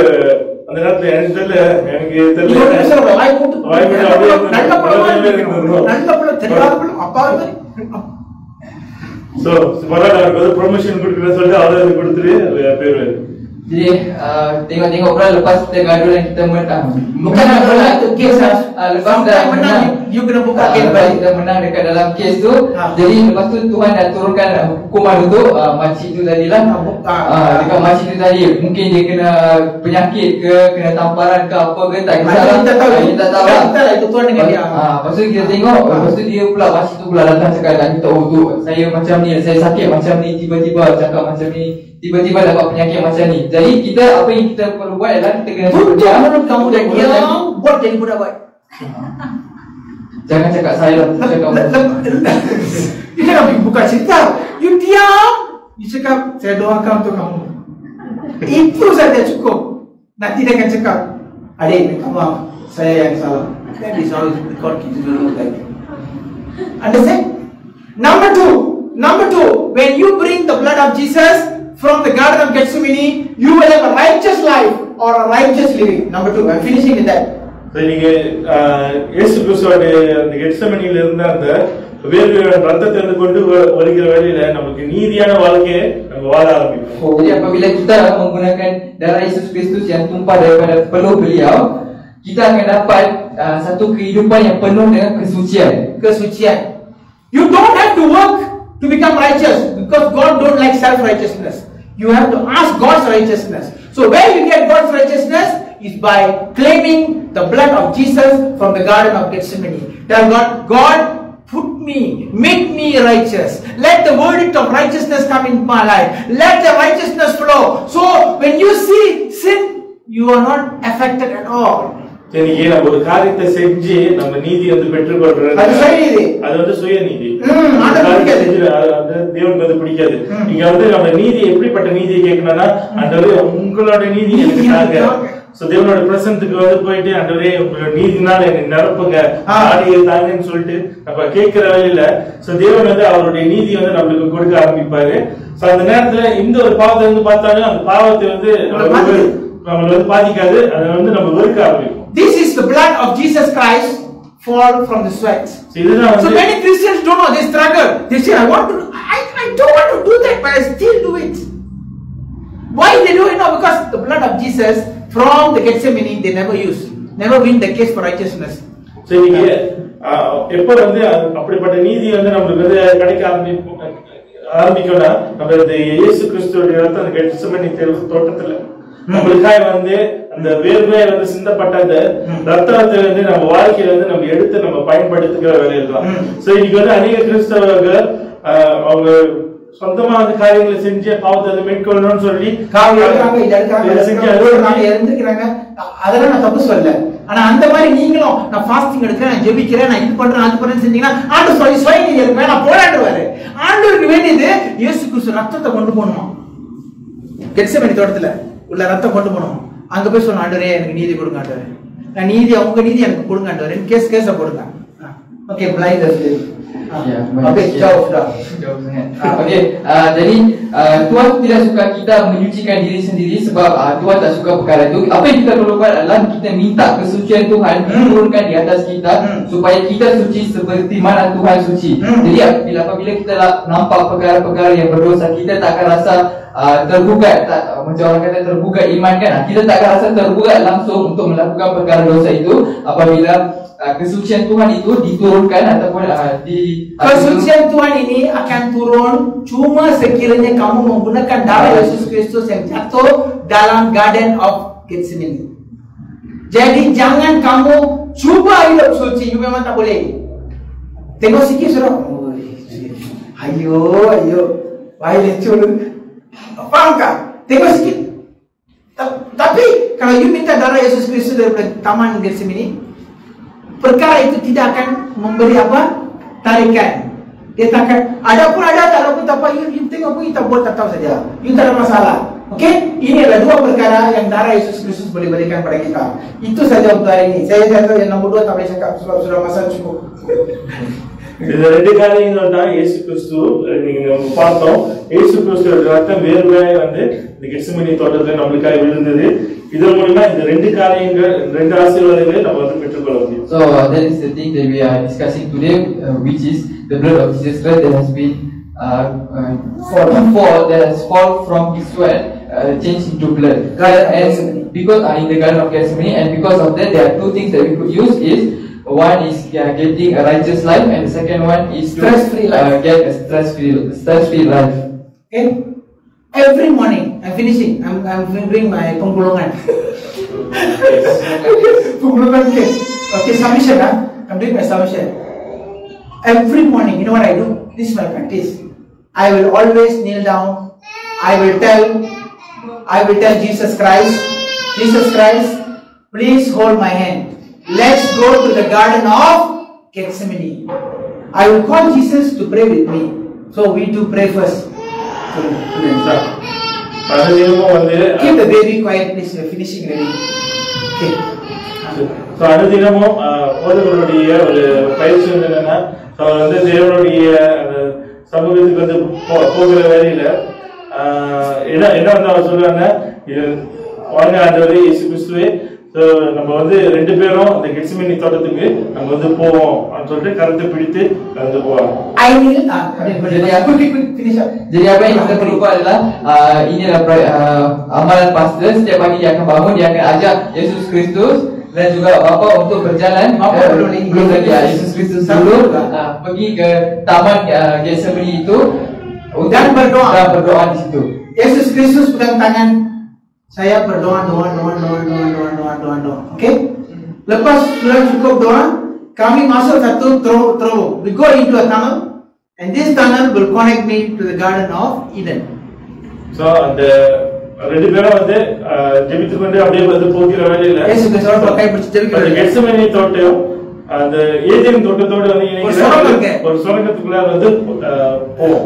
அந்த நேரத்துல எனக்கு தெரியல ப்ரொமோஷன் கொடுக்குற சொல்லிட்டு அவ்வளவு கொடுத்துட்டு பேரு. Jadi tengok-tengok pula lepas kita gaduh dan kita menang. Bukan nak tu kes lepas dah menang you kena buka kes Lepas balik. kita menang dekat dalam kes tu, Ah. jadi lepas tu Tuhan dah turunkan hukuman untuk makcik tu tadi lah. Dekat makcik tu tadi, mungkin dia kena penyakit ke, kena tamparan ke apa ke, tak kisahlah. Kita tahu. Kita tak tahu lah. Kita lah itu Tuhan dengan dia. Lepas tu kita tengok, lepas tu dia pula makcik tu pula datang cakap kat kita, oh tu saya macam ni, saya sakit macam ni, tiba-tiba cakap macam ni, tiba-tiba dapat penyakit macam ni. Jadi kita, apa yang kita perlu buat adalah kita kena Tutup diam. mulut kamu dan diam. Buat jadi budak baik. Jangan cakap saya lah, cakap You jangan buka cerita. You diam. You cakap, saya doakan untuk kamu. Itu saja cukup. Nanti dia akan cakap, adik, minta maaf, saya yang salah. That is how God keeps you look like. Understand? Number two, when you bring the blood of Jesus from the Garden of Gethsemane, you will have a righteous life or a righteous living. Number two, I'm finishing with that. நீங்க இயேசு கிறிஸ்துவோட அந்த கெத்செமனியில இருந்த அந்த வேர்வையோட ரத்தத்தை கொண்டு வருகிற வேளையில நமக்கு நீதியான வாழ்க்கையை நம்ம வாழ ஆரம்பிப்போம். Jadi apabila kita menggunakan darah Yesus Kristus yang tumpah daripada peluh beliau, kita akan dapat satu kehidupan yang penuh dengan kesucian. Kesucian. You don't have to work to become righteous because God don't like self-righteousness. You have to ask God's righteousness. So where you get God's righteousness is by claiming the blood of Jesus from the Garden of Gethsemane. Tell God, God, make me righteous. Let the verdict of righteousness come in my life. Let the righteousness flow. So when you see sin, you are not affected at all. இன்னைக்கு நம்ம ஒரு காரியத்தை செஞ்சு நம்ம நீதி வந்து பெற்றுக்கொள்றது அது சுயநீதி. அது வந்து சுயநீதி. ஆண்டவருக்கு தேவனுக்கு அது பிடிக்காது. நீங்க வந்து நம்ம நீதி எப்படிப்பட்ட நீதியை கேட்கணும்னா, ஆண்டவரே உங்களோட நீதி எனக்கு தாங்க. சோ தேவனோட பிரசன்னுக்கு வந்து போயிட்டு, ஆண்டவரே உங்களோட நீதினால என்னை நிரப்புங்க, ஆடியை தாங்கன்னு சொல்லிட்டு நம்ம கேட்கிற வழியில சோ தேவன் வந்து அவருடைய நீதி வந்து நம்மளுக்கு கொடுக்க ஆரம்பிப்பாரு. சோ அந்த நேரத்துல இந்த ஒரு பாவத்தை வந்து பார்த்தாலும் அந்த பாவத்தை வந்து நம்மள வந்து பாதிக்காது, அதை வந்து நம்ம வெறுக்க ஆரம்பிப்போம். This is the blood of Jesus Christ fall from the sweat. So many Christians don't know, they struggle. They say, I don't want to do that, but I still do it. Why they do it now? Because the blood of Jesus from the Gethsemane they never use. Never win the case for righteousness. So எப்ப வந்து அப்படிப்பட்ட நீதி வந்து நம்மளுக்கு வந்து கிடைக்க ஆரம்பிக்கும்னா, நம்ம இந்த இயேசு கிறிஸ்துவோட ரத்தம் அந்த கெத்செமனே தோட்டத்துல நம்மளுக்காக வந்து அந்த வேர்வை வந்து சிந்தப்பட்ட அந்த ரத்தத்தை வந்து நம்ம வாழ்க்கையில வந்து நம்ம எடுத்து நம்ம பயன்படுத்துகிற வேலையில தான். சோ இன்னைக்கு வந்து அநேக கிறிஸ்தவர்கள் அவங்க சொந்தமா அந்த காரியங்களை செஞ்சு பாவத்தை மேற்கொள்ளணும்னு சொல்லி இருந்துக்கிறாங்க. அதெல்லாம் நான் தப்பு சொல்லல. ஆனா அந்த மாதிரி நீங்களும் நான் ஃபாஸ்டிங் எடுக்கிறேன், நான் ஜெபிக்கிறேன், நான் இது பண்றேன் அது பண்றேன்னு செஞ்சீங்கன்னா ஆண்டு சொல்லி சுயநீதி இருக்கு, நான் போராடுவாரு. ஆண்டவருக்கு வேண்டியது இயேசு கிறிஸ்து ரத்தத்தை கொண்டு போகணும். கெத்செமனே தோட்டத்துல உள்ள ரத்தம் கொண்டு போகணும். அங்க போய் சொன்ன, ஆண்டவரே எனக்கு நீதி கொடுங்க ஆண்டவரே, நான் நீதி உங்க நீதி எனக்கு கொடுங்க ஆண்டவரே, கேஸ போடுங்க. Okay, blind us. Okay, jauh dah. Okay, jadi Tuhan tidak suka kita menyucikan diri sendiri sebab Tuhan tak suka perkara itu. Apa yang kita perlu buat adalah kita minta kesucian Tuhan diturunkan di atas kita supaya kita suci seperti mana Tuhan suci. Jadi apabila kita nampak perkara-perkara yang berdosa, kita tak akan rasa tergugat, macam orang kata tergugat iman kan. Kita tak akan rasa tergugat langsung untuk melakukan perkara dosa itu apabila kesucian Tuhan itu diturunkan ataupun kesucian Tuhan ini akan turun cuma sekiranya kamu menggunakan darah Yesus Kristus yang jatuh dalam Garden of Gethsemane. Jadi jangan kamu cuba hidup suci, you memang tak boleh. Tengok sikit surah. Ayo, baik lecur. Faham tak? Tengok sikit. Tapi kalau you minta darah Yesus Kristus daripada Taman Gethsemane, perkara itu tidak akan memberi apa? Tarikan. Dia tak akan, ada pun ada, tak ada pun tak apa. You tengok pun kita buat tak tahu saja. You tak ada masalah. Okey? Ini adalah dua perkara yang darah Yesus Kristus boleh berikan pada kita. Itu saja untuk hari ini. Saya jatuh yang nombor 2 tak boleh cakap sebab sudah masa cukup. இந்த ரெண்டு காரியங்கள் தான் இயேசு கிறிஸ்து நீங்க நம்ம பார்த்தோம். இயேசு கிறிஸ்துவோட ரத்தம் வேர்வையாய் வந்து இந்த கெத்செமனே தோட்டத்துல நம்மளுக்காக விழுந்தது. இதன் மூலமா இந்த ரெண்டு காரியங்கள், ரெண்டு ஆசீர்வாதங்களை நம்ம வந்து பெற்றுக்கொள்ள முடியும். So that is the thing that we are discussing today, which is the blood of Jesus Christ that has been fall from His sweat, changed into blood. And because in the Garden of Gethsemane, and because of that, there are two things that we could use is One is getting a righteous life, and the second one is to Stress-free life. get a stress-free life. Okay? Every morning, I'm finishing. I'm doing my penggulungan. Penggulungan case. Okay, submission. I'm doing my submission. Every morning, you know what I do? This is my practice. I will always kneel down. I will tell Jesus Christ, please hold my hand. Let's go to the Garden of Gethsemane. I will call Jesus to pray with me. So we do pray first. Keep the baby quiet, please. We're finishing ready. Okay. So அனுதினமும் போதகருடைய ஒரு பயிற்சி என்னன்னா, தேவனுடைய சமூகத்துக்கு வந்து போகிற வேலையில என்ன வந்து அவர் சொல்றாங்க, வாங்க ஆண்டவரே இயேசு கிறிஸ்துவே, நம்ம வந்து ரெண்டு பேரும் அந்த கெத்செமனே தோட்டத்துக்கு நம்ம வந்து போவோம் அப்படின்னு சொல்லிட்டு கரத்தை பிடித்து வந்து போவாங்க. Jadi apa yang kita perlukan adalah inilah amalan pastor. Setiap pagi dia akan bangun, dia akan ajak Yesus Kristus dan juga Bapa untuk berjalan. Belum lagi Yesus Kristus dulu pergi ke taman Gethsemane itu dan berdoa di situ. Yesus Kristus pegang tangan saya, berdoa. Okay? Lepas sudah cukup doa, kami masuk satu terowong. We go into a tunnel, and this tunnel will connect me to the Garden of Eden. So அந்த ரெண்டு பேரும் வந்து ஜெபித்து கொண்டு அப்படியே வந்து போகிற வேளையில இயேசு கிறிஸ்துவோட கை பிடிச்சு ஜெபிக்கிறாங்க. அந்த கெத்செமனே தோட்டம் அந்த ஏதேன் தோட்டத்தோட வந்து ஒரு சுரங்கத்துக்குள்ள வந்து போவோம்.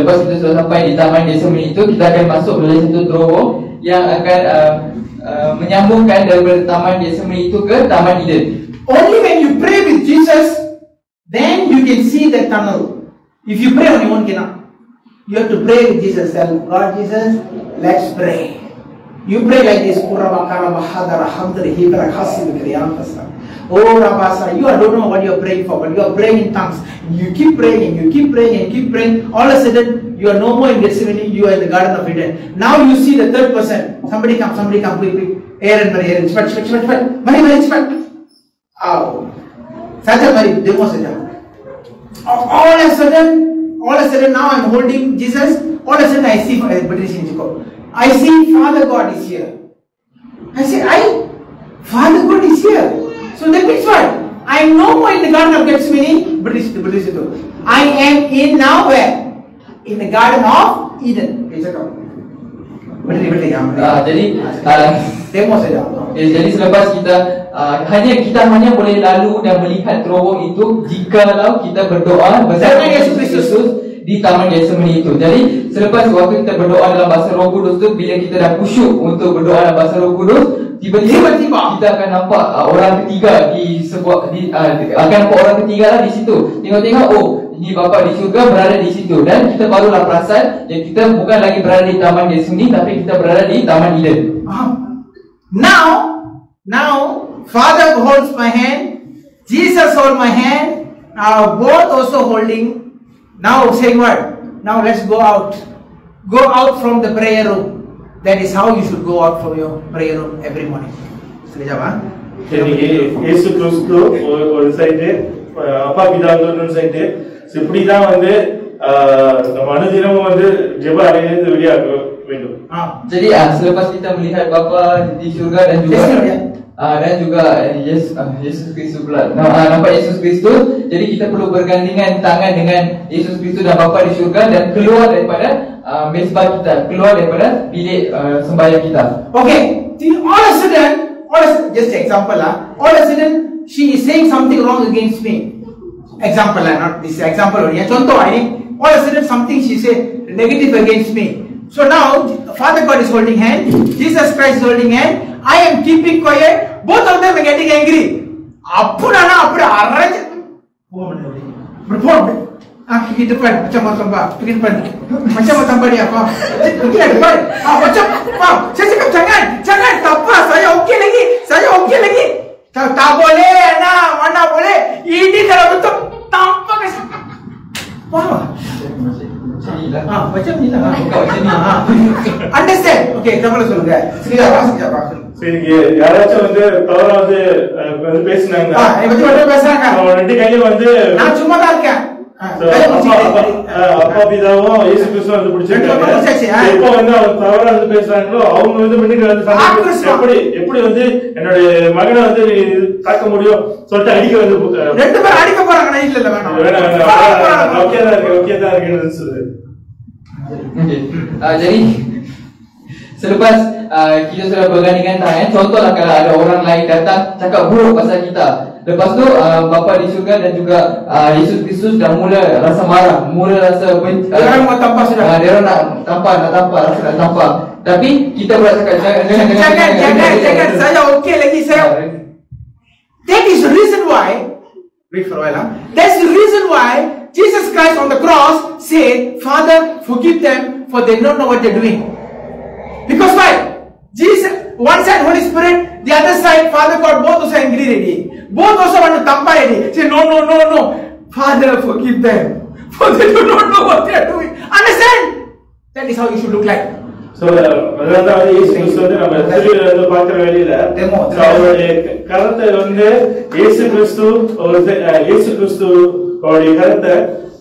Lepas kita sudah sampai di taman Gethsemane itu, kita akan masuk melalui satu terowong yang akan menyambungkan daripada taman Gethsemane itu ke taman Eden. Only when you pray with Jesus, then you can see the tunnel. If you pray on your own, cannot. You have to pray with Jesus. Tell God, Jesus, let's pray. You pray like this. Oh Rabasa, you don't know what you are praying for, but you are praying in tongues. You keep praying. All of a sudden, you are no more in Gethsemane. You are in the Garden of Eden. Now you see the third person. Somebody come, quick. Aaron, Mary, spat. Oh, Saja Mary, demo saja. All of a sudden, now I'm holding Jesus. All of a sudden, I see Father God is here. I say, Father God is here. So that means what? I am no more in the Garden of Gethsemane, but I am in now where? In the Garden of Eden. Jadi selepas kita hanya boleh lalu dan melihat terowong itu jikalau kita berdoa bersama Yesus Kristus di taman Gethsemane itu. Jadi selepas waktu kita berdoa dalam bahasa Roh Kudus tu, bila kita dah khusyuk untuk berdoa dalam bahasa Roh Kudus, tiba-tiba kita akan nampak orang ketiga akan nampak orang ketiga lah di situ. Tengok, oh, ini Bapa di surga berada di situ, dan kita barulah perasan yang kita bukan lagi berada di taman Gethsemane, tapi kita berada di taman Eden. Now Father holds my hand, Jesus holds my hand. Now both also holding. Now saying what? Now let's go out. Go out from the prayer room. That is how you should go out from your prayer room every morning. இயேசு கிறிஸ்து ஒரு சைடு, அப்பா பிதாவின் ஒரு சைடு. இப்படிதான் வந்து நம்ம அனுதினமும் வந்து ஜெப அறையிலிருந்து வெளியாக வேண்டும். Jadi selepas kita melihat Bapa di surga dan juga Yesus Kristus pula. Nampak Yesus Kristus. Jadi kita perlu bergandengan tangan dengan Yesus Kristus dan Bapa di surga dan keluar daripada mesbah kita, keluar daripada bilik sembahyang kita. Okay, all of a sudden, just example all of a sudden she is saying something wrong against me. Example not this example only. Contoh ini, all of a sudden something she say negative against me. So now Father God is holding hand, Jesus Christ is holding hand. I am keeping quiet. Both of them are getting angry. Apura arrange. Pergi depan macam dia apa? Pergi depan. Saya cakap jangan. Tak apa, saya okey lagi. Tak boleh, mana boleh. Ini dalam bentuk tampak. Macam ni lah. Understand? Okay, kita boleh சொல்லுங்க. Sekejap. சரி, யாராச்சும் வந்து தவறா வந்து பேசினாங்க, ரெண்டு கையிலும் வந்து நான் சும்மா தான் இருக்கேன். அப்பா பிதாவும் இயேசு கிறிஸ்துவும் வந்து பிடிச்சிருக்காங்க. எப்ப வந்து அவங்க தவறா வந்து பேசுறாங்களோ அவங்க வந்து முன்னிட்டு வந்து எப்படி வந்து என்னுடைய மகனை வந்து தாக்க முடியும் சொல்லிட்டு அடிக்க வந்து ரெண்டு பேரும் அடிக்க போறாங்க. இல்ல வேணாம், ஓகே தான் இருக்குன்னு சொல்லுது. Jadi selepas kita sudah bergandingan tangan, contohlah kalau ada orang lain datang cakap buruk pasal kita, lepas tu Bapa di surga dan juga Yesus Kristus dah mula rasa marah, mula rasa orang mau tampar sudah. Dia nak tampar, tapi kita pula cakap jangan saya okey lagi saya. That is the reason why, wait for a while. That's the reason why Jesus Christ on the cross said, Father, forgive them for they don't know what they're doing. Because why? Jesus, one side Holy Spirit, the other side Father God, both also angry already. Both also want to tampar already. Say, no. Father, forgive them, for they do not know what they are doing. Understand? That is how you should look like. So, அதாவது இயேசு கிறிஸ்து வந்து நம்ம திருவிழா வந்து பார்க்கிற வேளையில அவருடைய கருத்தை வந்து இயேசு கிறிஸ்து அவருடைய கருத்தை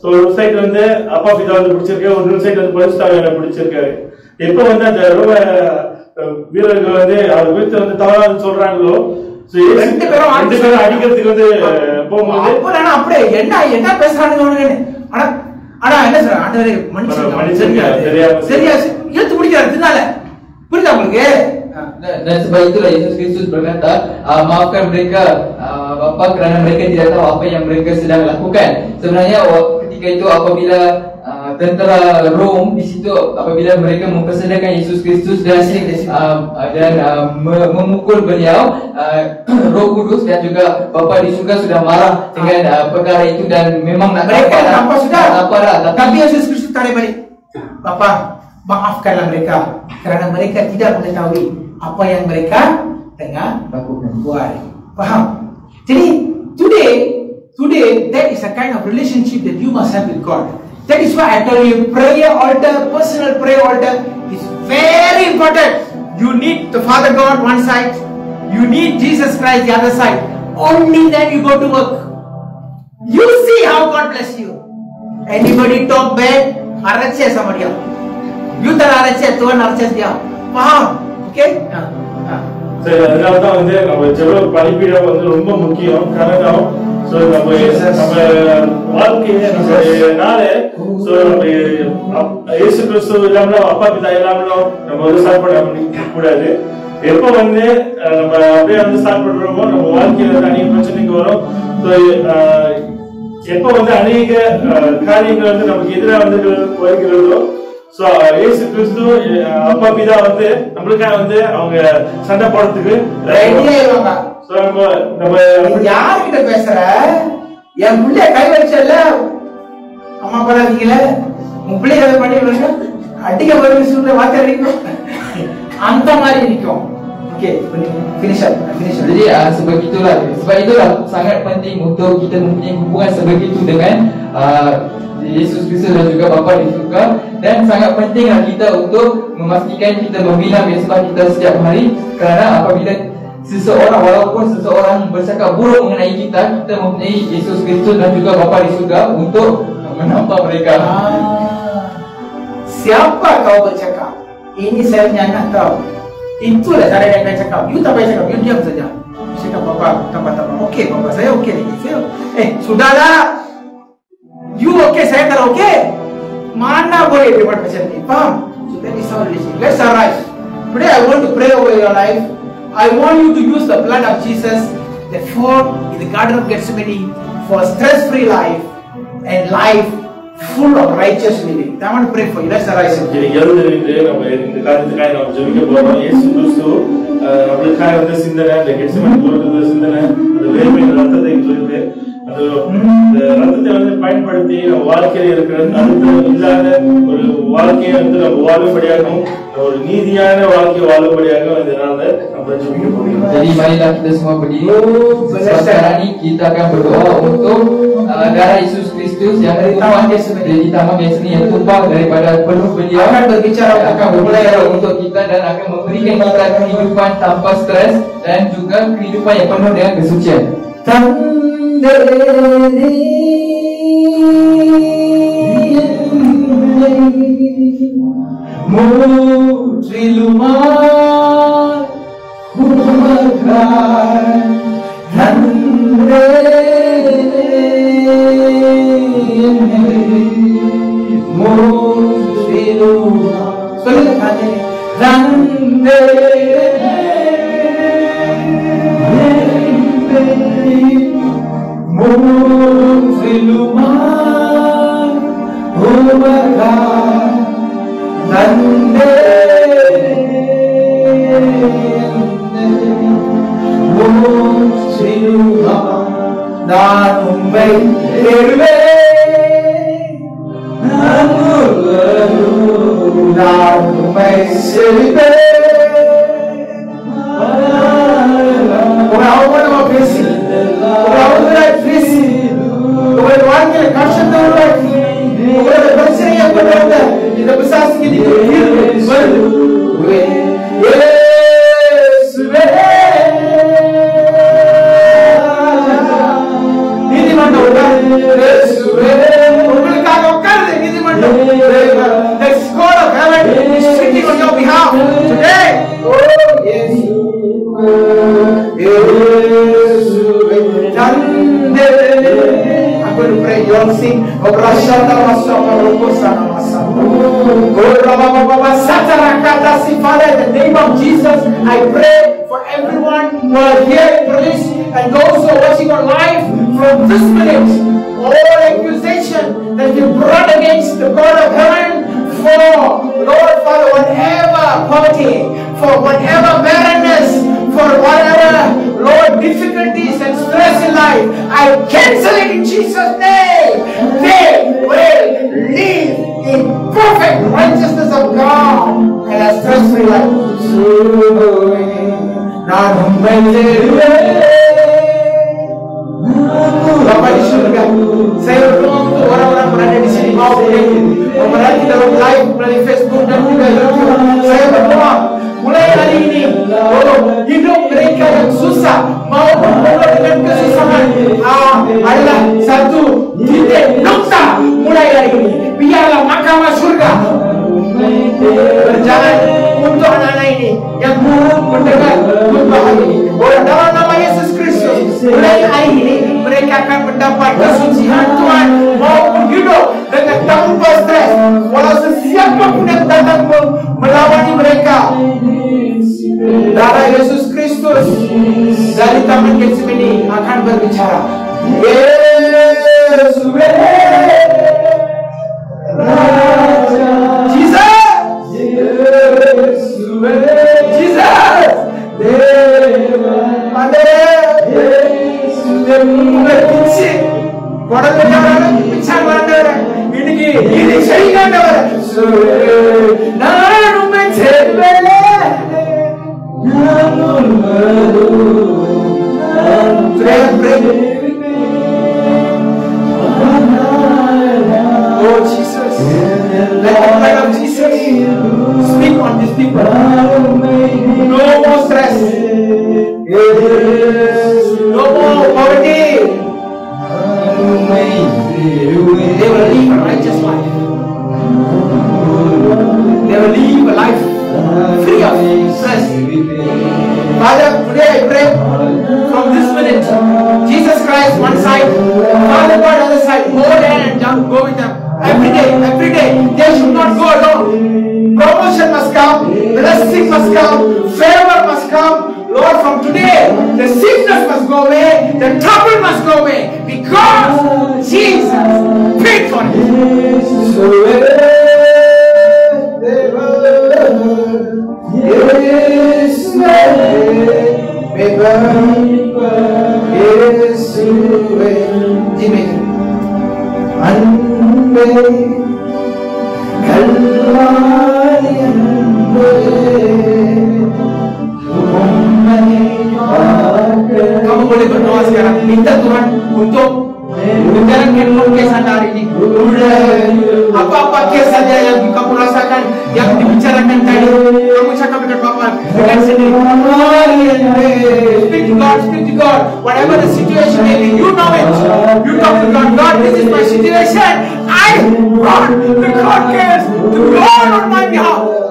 ஒரு சைடு வந்து அப்பா பிதா வந்து பிடிச்சிருக்காரு, ஒரு சைடு வந்து பரிசுத்தாவியான பிடிச்சிருக்காரு. எப்ப வந்து அந்த ரோம வீரர்கள் வந்து அவர் வீட்டு வந்து தவறா சொல்றாங்களோ, ரெண்டு பேரும் அடிக்கிறதுக்கு வந்து போகும்போது அப்படியே என்ன பேசுறாங்க. ஆனா என்ன சொல்ற ஆண்டவரே மன்னிச்சிருங்க, சரியா இழுத்து பிடிக்கிறாரு தினால. புரியுதா உங்களுக்கு? Dan sebab itulah Yesus Kristus berkata, maafkan mereka Bapa kerana mereka tidak tahu apa yang mereka sedang lakukan. Sebenarnya ketika itu apabila tentera Rom di situ, apabila mereka mempersembahkan Yesus Kristus dan memukul beliau, Roh Kudus dan juga Bapa di surga sudah marah dengan perkara itu dan memang nak tampar sudah. Tapi Yesus Kristus tarik balik. Bapa, maafkanlah mereka kerana mereka tidak mengetahui apa yang mereka tengah buat. Faham? Jadi today that is a kind of relationship that you must have with God. That is why I tell you, prayer altar, personal prayer altar is very important. You need the Father God one side, you need Jesus Christ the other side. Only then you go to work. You see how God bless you. Anybody talk bad, aracya sama dia. You teraracya, Tuhan aracya dia. Faham? Okay? சரி, அதனாலதான் வந்து நம்ம ஜெப பலிபீடம் வந்து ரொம்ப முக்கியம். காரணம் நம்ம வாழ்க்கையை நம்மளுடைய நாளே நம்ம இயேசு கிறிஸ்து இல்லாமலும் அப்பா பிதா இல்லாமலும் நம்ம வந்து ஸ்டார்ட் பண்ண கூடாது. எப்ப வந்து நம்ம அப்படியே வந்து ஸ்டார்ட் பண்றோமோ நம்ம வாழ்க்கையில வந்து அநேக பிரச்சனைக்கு வரும். எப்ப வந்து அநேக காரியங்கள் வந்து நமக்கு எதிராக வந்து வருகிறதோ, சோ இயேசு கிறிஸ்து அப்பா பிதா வந்து நம்மளுக்காக வந்து அவங்க சண்டை போடுறதுக்கு ரெடியா இருவாங்க. சோ நம்ம யார்கிட்ட பேசுற? என் பிள்ளைய கை வச்சல அம்மா பாராதீங்களே, உன் பிள்ளைய அதை பண்ணிடுவாங்க, அடிக்க போய் சொல்ற வார்த்தை அடிக்கும், அந்த மாதிரி இருக்கும். Okay, finish up. Jadi sebab itulah sangat penting untuk kita mempunyai hubungan sebegitu dengan Yesus Kristus dan juga Bapa di surga, dan sangat pentinglah kita untuk memastikan kita membina mesbah kita setiap hari, kerana apabila walaupun seseorang bercakap buruk mengenai kita mempunyai Yesus Kristus dan juga Bapa di surga untuk menampar mereka. Siapa kau bercakap? Ini saya punya anak kau. Itulah cara yang saya cakap. You tak payah cakap, you diam saja. Cakap Bapa, tambah. Okey Bapa, saya okey lagi. Sudahlah. You okay, saya tak okay. Mana boleh dia buat macam ni? Faham? So that is our relationship. Let's arise. Today I want to pray over your life. I want you to use the blood of Jesus that fought in the Garden of Gethsemane for a stress-free life and life full of righteous living. I want to pray for you. Let's arise. எழுந்திருந்து நம்ம இந்த காரியத்துக்காக நம்ம ஜெபிக்க போறோம். இயேசு கிறிஸ்து நம்மளுக்காக வந்து சிந்தனை, இந்த கெத்செமனே போறது சிந்தனை, அந்த வேர்வையின் ரத்தத்தை சொல்லிட்டு அந்த ரத்தத்தை வந்து பயன்படுத்தி நம்ம வாழ்க்கையில இருக்கிற அழுத்தம் இல்லாத ஒரு வாழ்க்கையை வந்து நம்ம வாழும்படியாகவும் ஒரு நீதியான வாழ்க்கையை வாழும்படியாகவும் இதனால நம்ம ஜெபிக்க போறோம். Jadi marilah kita semua berdiri. Sekarang ini kita akan berdoa untuk darah Yesus Kristus yang Dari tumpah Taman Getsemani. di Taman Getsemani yang tumpah daripada peluh beliau akan berbicara akan berbicara untuk kita dan akan memberikan kita kehidupan tanpa stres dan juga kehidupan yang penuh dengan kesucian. Darah Yesus Kristus dari Taman Getsemani akan berbicara. Yesus, Kamu boleh berdoa sekarang, minta Tuhan untuk Jangan handphone kes Anda hari ini. Apa-apa kes saja yang kamu rasakan, yang dibicarakan tadi, kamu cakap dengan Bapa dengan sendiri. Speak to God, speak to God. Whatever the situation may be, you know it. You talk to God. God, this is my situation. I brought the court case to God on my behalf.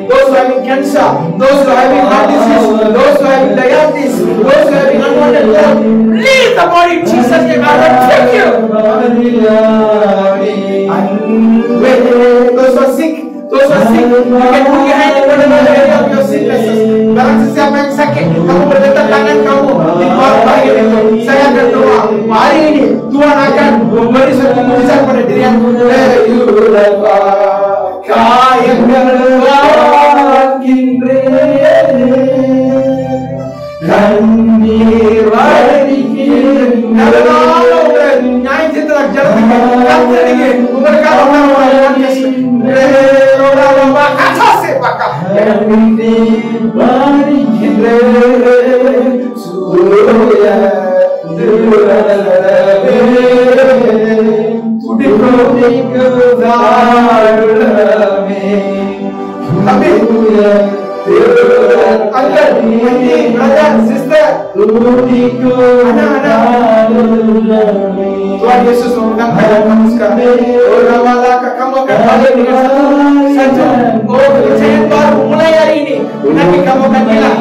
Those who are having cancer, those who are having heart disease, those who are having diabetes, those who are having unwanted blood, leave the body. Jesus name, I will take you. Those who are sick, you can put your hand in whatever area of your sicknesses. Barang sesiapa yang sakit, kamu berletak tangan kamu di bawah bayi itu. Saya berdoa, hari ini Tuhan akan memberi suatu mukjizat pada diri yang Tuhan Yesus memberikan keadaan kamu sekarang. Kamu akan balik dengan satu kepercayaan baru mulai hari ini. Nanti kamu akan bilang,